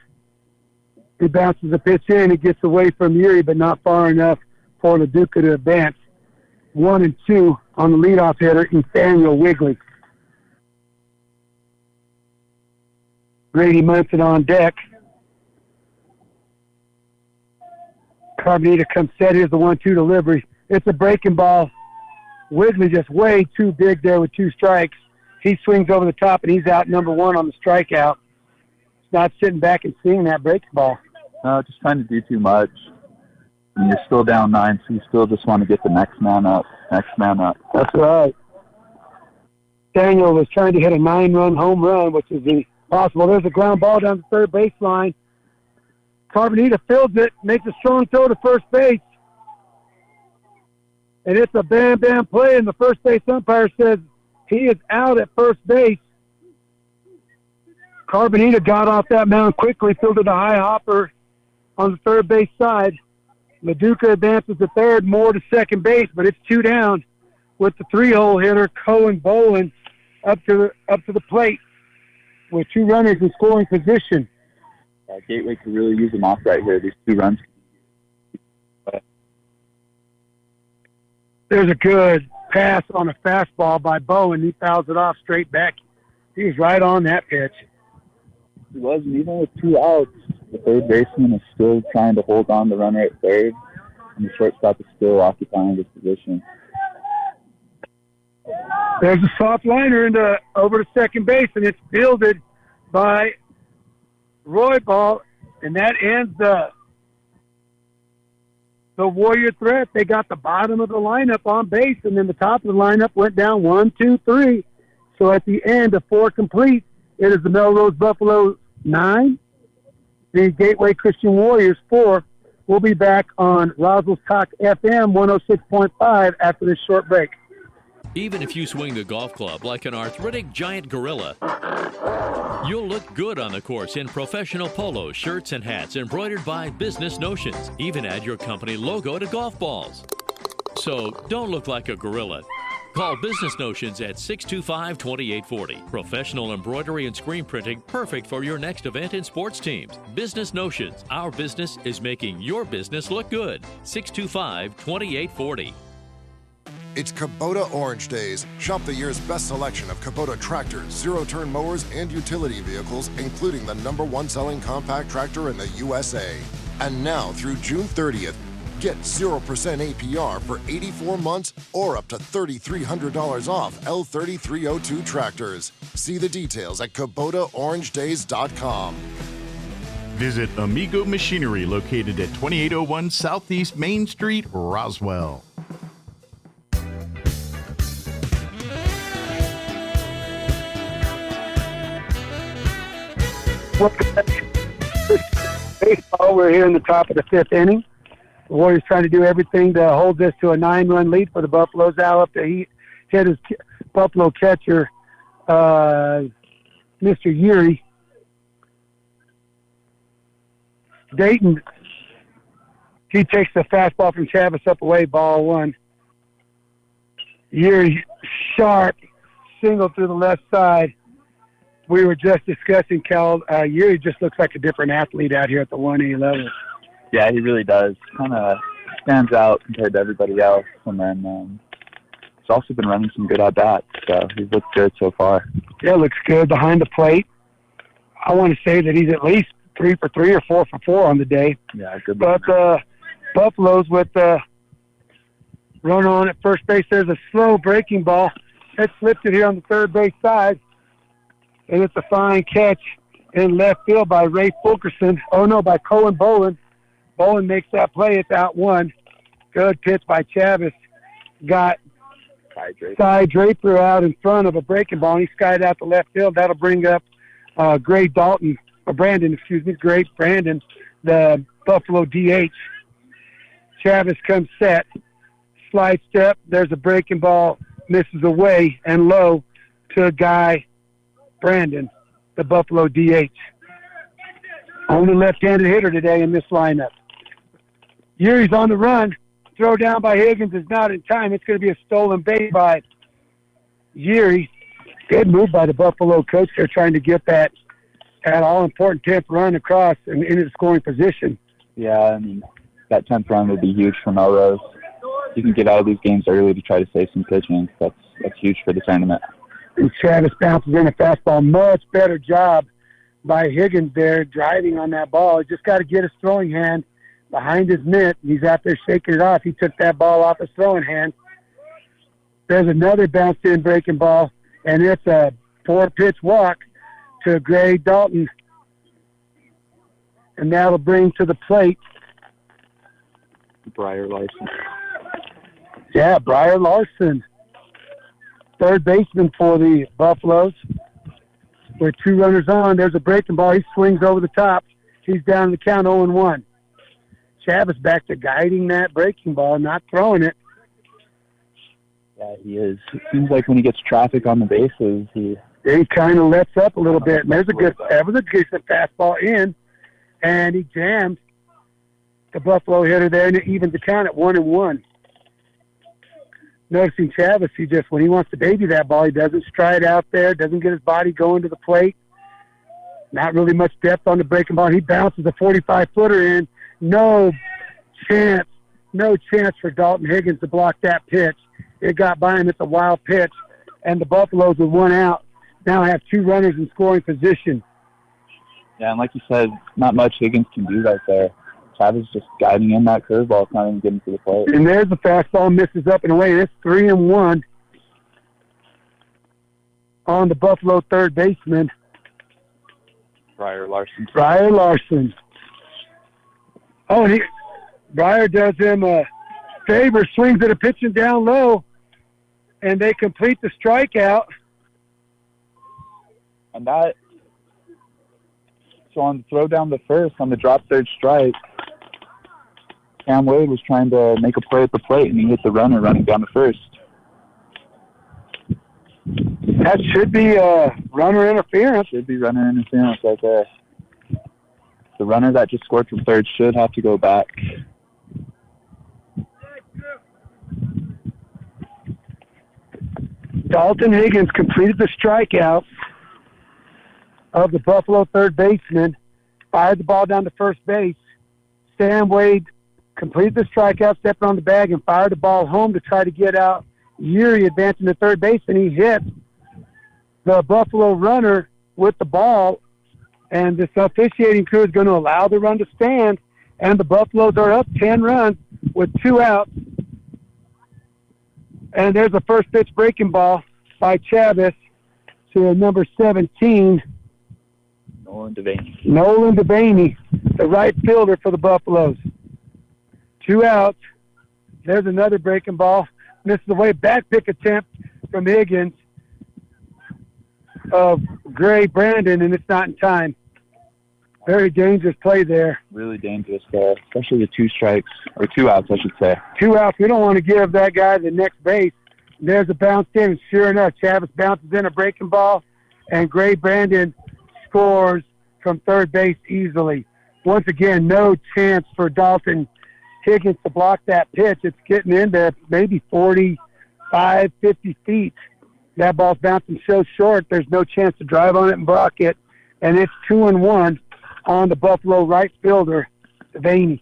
He bounces the pitch in. It gets away from Yuri, but not far enough for LaDuca to advance. 1-2 on the leadoff hitter, Nathaniel Wigley. Grady Munson on deck. Carbonita comes set. Here's the 1-2 delivery. It's a breaking ball. Wigley just way too big there with 2 strikes. He swings over the top, and he's out number 1 on the strikeout. He's not sitting back and seeing that breaking ball. No, just trying to do too much. And you're still down 9, so you still just want to get the next man up. That's right. Daniel was trying to hit a 9-run home run, which is impossible. There's a ground ball down the third baseline. Carbonita fields it, makes a strong throw to first base. And it's a bam play, and the first base umpire says he is out at first base. Carbonita got off that mound quickly, fielded a high hopper on the third base side. LaDuca advances to third, Moore to second base, but it's 2 down. with the 3-hole hitter, Cohen Bolin, up to the plate with 2 runners in scoring position. Gateway could really use them off right here. These 2 runs. There's a good pass on a fastball by Bowen. He fouls it off straight back. He was right on that pitch. He was, and even with 2 outs, the third baseman is still trying to hold on the runner at third, and the shortstop is still occupying his position. There's a soft liner over to second base, and it's fielded by Roy Ball, and that ends the Warrior threat. They got the bottom of the lineup on base, and then the top of the lineup went down 1, 2, 3. So at the end of 4 complete, it is the Melrose Buffalo 9, the Gateway Christian Warriors 4. We'll be back on Roswell's Talk FM 106.5 after this short break. Even if you swing the golf club like an arthritic giant gorilla, you'll look good on the course in professional polos, shirts, and hats embroidered by Business Notions. Even add your company logo to golf balls. So don't look like a gorilla. Call Business Notions at 625-2840. Professional embroidery and screen printing, perfect for your next event and sports teams. Business Notions. Our business is making your business look good. 625-2840. It's Kubota Orange Days. Shop the year's best selection of Kubota tractors, zero-turn mowers, and utility vehicles, including the #1 selling compact tractor in the USA. And now through June 30th, get 0% APR for 84 months or up to $3,300 off L3302 tractors. See the details at KubotaOrangeDays.com. Visit Amigo Machinery, located at 2801 Southeast Main Street, Roswell. Baseball, we're here in the top of the 5th inning. The Warriors trying to do everything to hold this to a 9-run lead for the Buffaloes. Al up to hit his Buffalo catcher, Mr. Yuri. Dayton, he takes the fastball from Chavis up away, ball 1. Yuri, sharp, single through the left side. We were just discussing, Cal, Yuri just looks like a different athlete out here at the 1A level. Yeah, he really does. Kind of stands out compared to everybody else. And then he's also been running some good at-bats, so he's looked good so far. Yeah, looks good behind the plate. I want to say that he's at least 3 for 3 or 4 for 4 on the day. Yeah, good. But Buffaloes with run on at first base. There's a slow breaking ball. It's lifted here on the third base side. And it's a fine catch in left field by Ray Fulkerson. Oh, no, by Cohen Bolin. Bolin makes that play. It's out 1. Good pitch by Chavis. Got Cy Draper out in front of a breaking ball. And he skied out to left field. That'll bring up Gray Brandon, the Buffalo DH. Chavis comes set. Slide step. There's a breaking ball. Misses away and low to a guy, Brandon, the Buffalo DH. Only left-handed hitter today in this lineup. Yuri's on the run. Throw down by Higgins is not in time. It's going to be a stolen base by Yuri. Good move by the Buffalo coach. They're trying to get that all-important 10th run across and into the scoring position. Yeah, I mean, that 10th run would be huge for Melrose. You can get out of these games early to try to save some pitching. That's huge for the tournament. And Travis bounces in a fastball. Much better job by Higgins there, driving on that ball. He just got to get his throwing hand behind his mitt. He's out there shaking it off. He took that ball off his throwing hand. There's another bounced-in breaking ball, and it's a 4-pitch walk to Gray Dalton. And that'll bring to the plate Briar Larson. Yeah, Briar Larson. Third baseman for the Buffaloes. With 2 runners on, there's a breaking ball. He swings over the top. He's down the count 0-1. Chavis back to guiding that breaking ball, not throwing it. Yeah, he is. It seems like when he gets traffic on the bases, he kind of lets up a little bit. And that was a decent fastball in, and he jammed the Buffalo hitter there, and it evens the count at 1-1. noticing Chavis, he just, when he wants to baby that ball, he doesn't stride out there, doesn't get his body going to the plate. Not really much depth on the breaking ball. He bounces a 45-footer in. No chance for Dalton Higgins to block that pitch. It got by him. It's a wild pitch. And the Buffaloes with one out now have two runners in scoring position. Yeah, and like you said, not much Higgins can do right there. Chavis just guiding in that curveball. It's not even getting to the plate. And there's the fastball, misses up and away. And it's 3-1 on the Buffalo third baseman. Briar Larson. Oh, and Briar does him a favor, swings at a pitching down low, and they complete the strikeout. And that, so on the throw down the first, on the drop third strike, Cam Wade was trying to make a play at the plate, and he hit the runner running down the first. That should be runner interference. Should be runner interference right there. The runner that just scored from third should have to go back. Dalton Higgins completed the strikeout of the Buffalo third baseman, fired the ball down to first base. Sam Wade completed the strikeout, stepped on the bag, and fired the ball home to try to get out. Yuri advancing to third base, and he hit the Buffalo runner with the ball, and this officiating crew is going to allow the run to stand, and the Buffaloes are up 10 runs with 2 outs. And there's a first pitch breaking ball by Chavis to number 17, Nolan Devaney, the right fielder for the Buffaloes. 2 outs. There's another breaking ball. Misses away, back pick attempt from Higgins of Gray Brandon, and it's not in time. Very dangerous play there. Really dangerous there, especially the 2 strikes, or 2 outs, I should say. 2 outs. We don't want to give that guy the next base. There's a bounce in, and sure enough, Chavis bounces in a breaking ball, and Gray Brandon scores from third base easily. Once again, no chance for Dalton Higgins to block that pitch. It's getting in there maybe 45, 50 feet. That ball's bouncing so short, there's no chance to drive on it and block it. And it's 2-1 on the Buffalo right fielder, Devaney.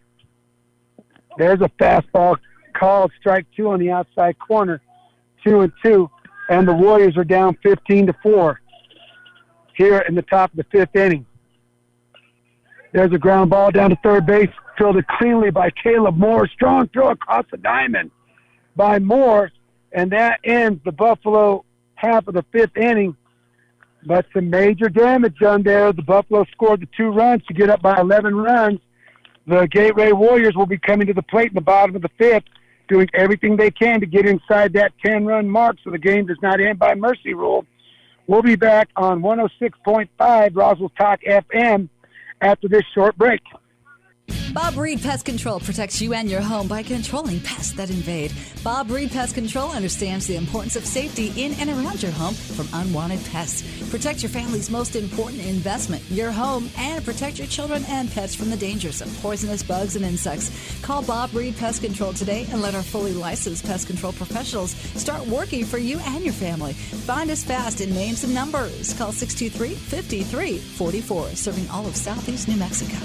There's a fastball called strike 2 on the outside corner, 2-2, and the Warriors are down 15-4 here in the top of the 5th inning. There's a ground ball down to third base, fielded cleanly by Caleb Moore. Strong throw across the diamond by Moore, and that ends the Buffalo half of the 5th inning. But some major damage done there. The Buffalo scored the 2 runs to get up by 11 runs. The Gateway Warriors will be coming to the plate in the bottom of the 5th, doing everything they can to get inside that 10-run mark so the game does not end by mercy rule. We'll be back on 106.5 Roswell Talk FM after this short break. Bob Reed Pest Control protects you and your home by controlling pests that invade. Bob Reed Pest Control understands the importance of safety in and around your home from unwanted pests. Protect your family's most important investment, your home, and protect your children and pets from the dangers of poisonous bugs and insects. Call Bob Reed Pest Control today and let our fully licensed pest control professionals start working for you and your family. Find us fast in names and numbers. Call 623-5344, serving all of Southeast New Mexico.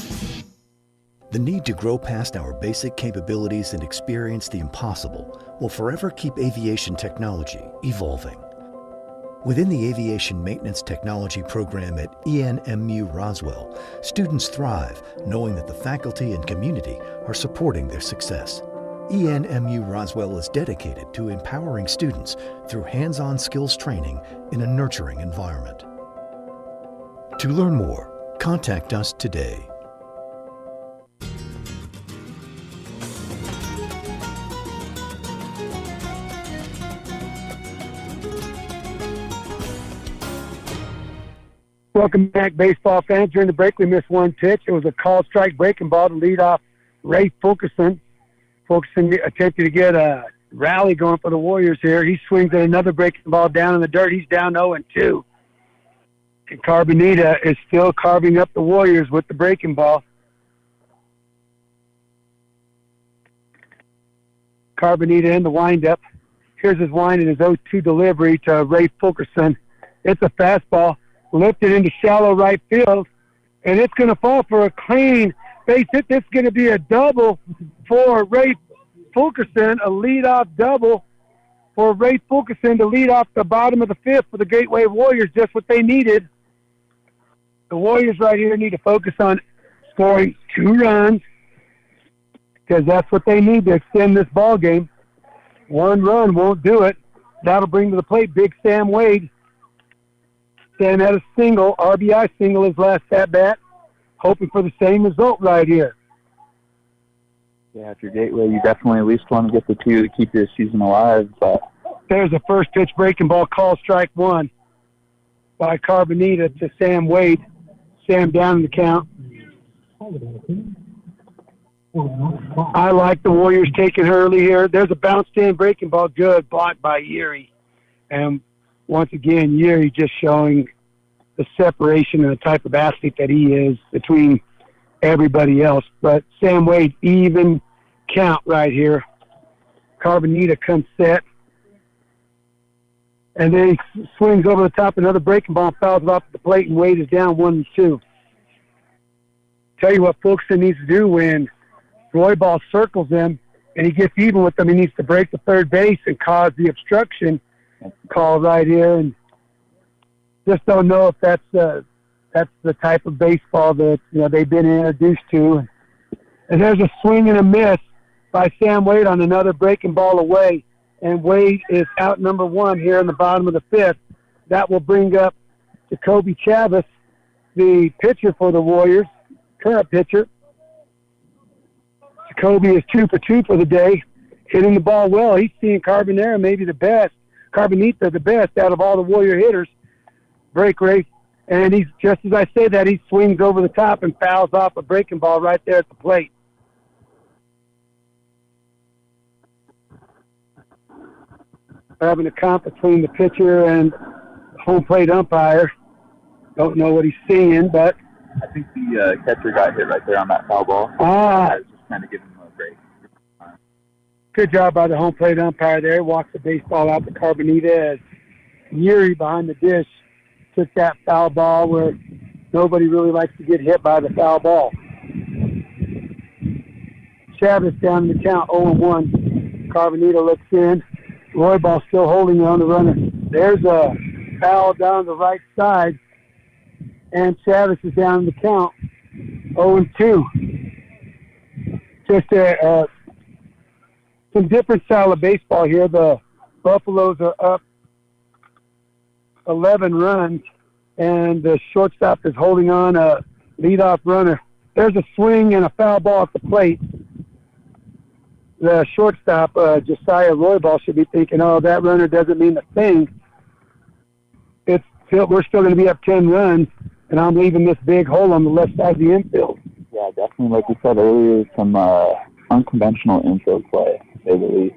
The need to grow past our basic capabilities and experience the impossible will forever keep aviation technology evolving. Within the Aviation Maintenance Technology program at ENMU Roswell, students thrive knowing that the faculty and community are supporting their success. ENMU Roswell is dedicated to empowering students through hands-on skills training in a nurturing environment. To learn more, contact us today. Welcome back, baseball fans. During the break, we missed one pitch. It was a called strike breaking ball to lead off Ray Fulkerson. Fulkerson attempted to get a rally going for the Warriors here. He swings at another breaking ball down in the dirt. He's down 0-2. And Carbonita is still carving up the Warriors with the breaking ball. Carbonita in the windup. Here's his line in his 0-2 delivery to Ray Fulkerson. It's a fastball lifted into shallow right field, and it's going to fall for a clean base hit. This is going to be a double for Ray Fulkerson, a leadoff double for Ray Fulkerson to lead off the bottom of the fifth for the Gateway Warriors, just what they needed. The Warriors right here need to focus on scoring 2 runs because that's what they need to extend this ball game. 1 run won't do it. That'll bring to the plate Big Sam Wade. Sam had a single, RBI single his last at-bat, hoping for the same result right here. Yeah, if you're Gateway, you definitely at least want to get the 2 to keep this season alive. But there's a first pitch breaking ball call, strike 1 by Carbonita to Sam Wade. Sam down in the count. I like the Warriors taking early here. There's a bounce in breaking ball, good, blocked by Yuri. And once again, Yuri just showing the separation and the type of athlete that he is between everybody else. But Sam Wade, even count right here. Carbonita comes set. And then he swings over the top, another breaking ball, fouls it off the plate, and Wade is down 1-2. Tell you what Fulkerson needs to do when Roy Ball circles him and he gets even with them. He needs to break the third base and cause the obstruction call right here. And just don't know if that's the type of baseball that they've been introduced to. And there's a swing and a miss by Sam Wade on another breaking ball away. And Wade is out number 1 here in the bottom of the fifth. That will bring up Jacoby Chavez, the pitcher for the Warriors, current pitcher. Jacoby is 2 for 2 for the day, hitting the ball well. He's seeing Carbonita the best out of all the Warrior hitters. Break rate. And he's, just as I say that, he swings over the top and fouls off a breaking ball right there at the plate. Having a comp between the pitcher and the home plate umpire. Don't know what he's seeing, but I think the catcher got hit right there on that foul ball. I was just kind of giving him a break. Good job by the home plate umpire there. Walks the baseball out to Carbonita as Yuri behind the dish took that foul ball where nobody really likes to get hit by the foul ball. Chavez down in the count, 0-1. Carbonita looks in. Roy Ball still holding on the runner. There's a foul down the right side, and Chavez is down in the count, 0-2. Just some different style of baseball here. The Buffaloes are up 11 runs, and the shortstop is holding on a leadoff runner. There's a swing and a foul ball at the plate. The shortstop, Josiah Roybal, should be thinking, oh, that runner doesn't mean a thing. We're still going to be up 10 runs, and I'm leaving this big hole on the left side of the infield. Yeah, definitely, like we said earlier, some unconventional infield play, to say the least.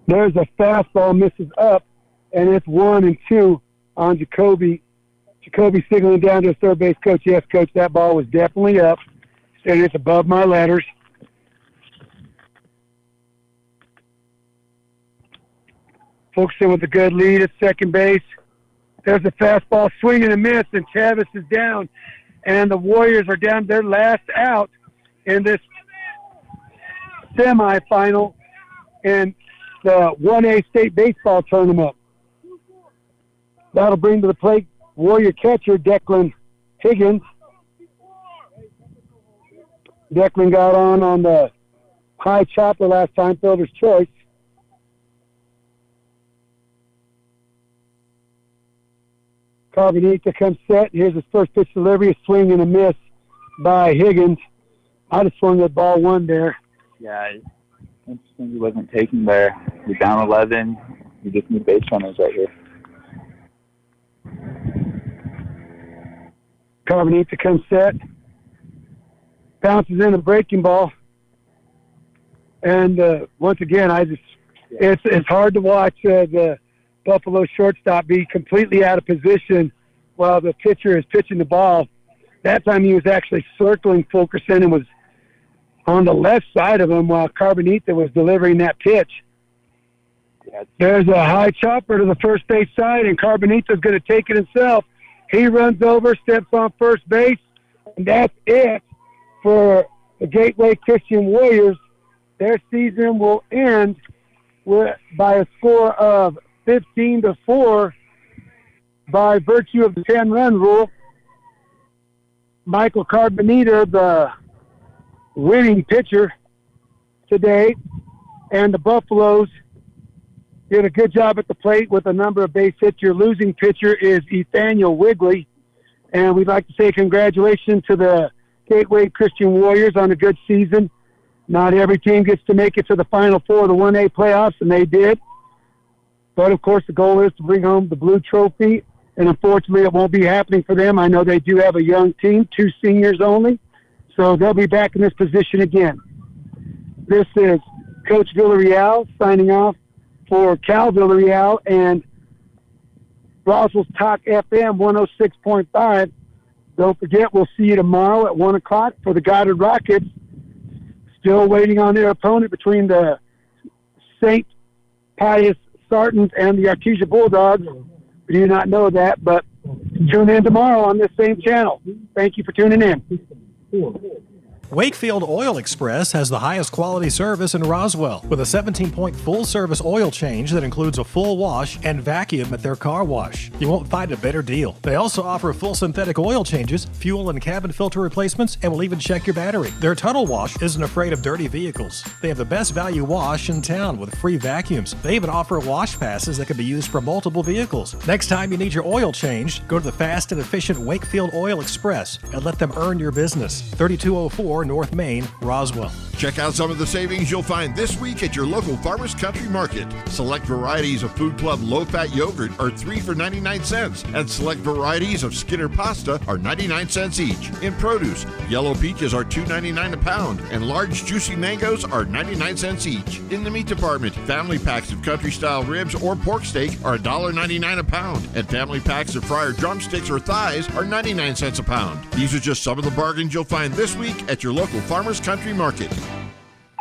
There's a fastball, misses up, and it's 1-2 on Jacoby. Jacoby signaling down to his third base coach. Yes, coach, that ball was definitely up, and it's above my ladders. Fulkerson with a good lead at second base. There's a fastball, swing and a miss, and Chavez is down. And the Warriors are down their last out in this semifinal in the 1A state baseball tournament. That'll bring to the plate Warrior catcher Declan Higgins. Declan got on the high chopper last time, fielder's choice. Carbonita comes set. Here's his first pitch delivery, a swing and a miss by Higgins. I'd have swung that ball 1 there. Yeah, interesting he wasn't taken there. You're down 11. You just need base runners right here. Carbonita comes set. Bounces in a breaking ball. And once again, it's hard to watch the Buffalo shortstop be completely out of position while the pitcher is pitching the ball. That time he was actually circling Fulkerson and was on the left side of him while Carbonita was delivering that pitch. There's a high chopper to the first base side, and Carbonita's going to take it himself. He runs over, steps on first base, and that's it for the Gateway Christian Warriors. Their season will end by a score of 15-4 by virtue of the 10-run rule. Michael Carbonita, the winning pitcher today, and the Buffaloes did a good job at the plate with a number of base hits. Your losing pitcher is Ethaniel Wigley, and we'd like to say congratulations to the Gateway Christian Warriors on a good season. Not every team gets to make it to the Final Four of the 1A playoffs, and they did. But, of course, the goal is to bring home the blue trophy, and unfortunately it won't be happening for them. I know they do have a young team, 2 seniors only, so they'll be back in this position again. This is Coach Villarreal signing off for Cal Villarreal and Roswell's Talk FM 106.5. Don't forget, we'll see you tomorrow at 1 o'clock for the Goddard Rockets. Still waiting on their opponent between the St. Pius Sartans and the Artesia Bulldogs. We do not know that, but tune in tomorrow on this same channel. Thank you for tuning in. Wakefield Oil Express has the highest quality service in Roswell with a 17-point full-service oil change that includes a full wash and vacuum at their car wash. You won't find a better deal. They also offer full synthetic oil changes, fuel and cabin filter replacements, and will even check your battery. Their tunnel wash isn't afraid of dirty vehicles. They have the best value wash in town with free vacuums. They even offer wash passes that can be used for multiple vehicles. Next time you need your oil changed, go to the fast and efficient Wakefield Oil Express and let them earn your business. 3204 North Main, Roswell. Check out some of the savings you'll find this week at your local Farmers Country Market. Select varieties of Food Club low-fat yogurt are 3 for 99 cents, and select varieties of Skinner pasta are 99 cents each. In produce, yellow peaches are $2.99 a pound, and large juicy mangoes are 99 cents each. In the meat department, family packs of country-style ribs or pork steak are $1.99 a pound, and family packs of fryer drumsticks or thighs are 99 cents a pound. These are just some of the bargains you'll find this week at your local Farmers Country Market.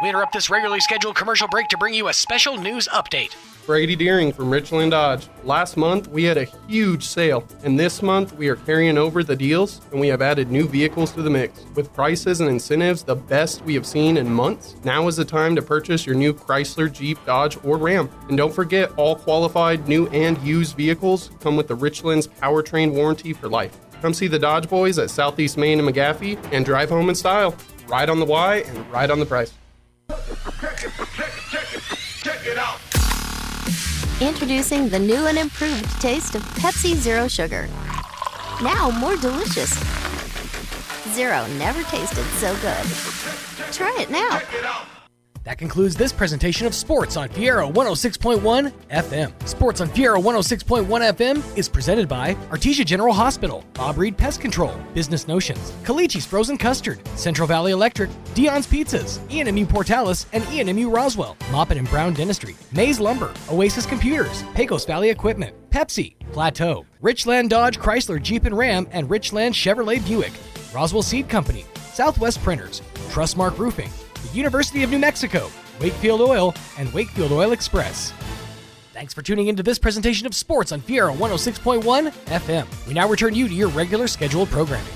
We interrupt this regularly scheduled commercial break to bring you a special news update. Brady Deering from Richland Dodge. Last month, we had a huge sale, and this month, we are carrying over the deals, and we have added new vehicles to the mix. With prices and incentives the best we have seen in months, now is the time to purchase your new Chrysler, Jeep, Dodge, or Ram. And don't forget, all qualified new and used vehicles come with the Richland's powertrain warranty for life. Come see the Dodge Boys at Southeast Main and McGaffey, and drive home in style. Ride on the Y and ride on the price. Introducing the new and improved taste of Pepsi Zero Sugar. Now more delicious. Zero never tasted so good. Try it now. That concludes this presentation of Sports on Fiero 106.1 FM. Sports on Fiero 106.1 FM is presented by Artesia General Hospital, Bob Reed Pest Control, Business Notions, Calici's Frozen Custard, Central Valley Electric, Dion's Pizzas, ENMU Portales, and ENMU Roswell, Moppet and Brown Dentistry, Maze Lumber, Oasis Computers, Pecos Valley Equipment, Pepsi, Plateau, Richland Dodge Chrysler Jeep and Ram, and Richland Chevrolet Buick, Roswell Seed Company, Southwest Printers, Trustmark Roofing, the University of New Mexico, Wakefield Oil, and Wakefield Oil Express. Thanks for tuning into this presentation of Sports on Fiero 106.1 FM. We now return you to your regular scheduled programming.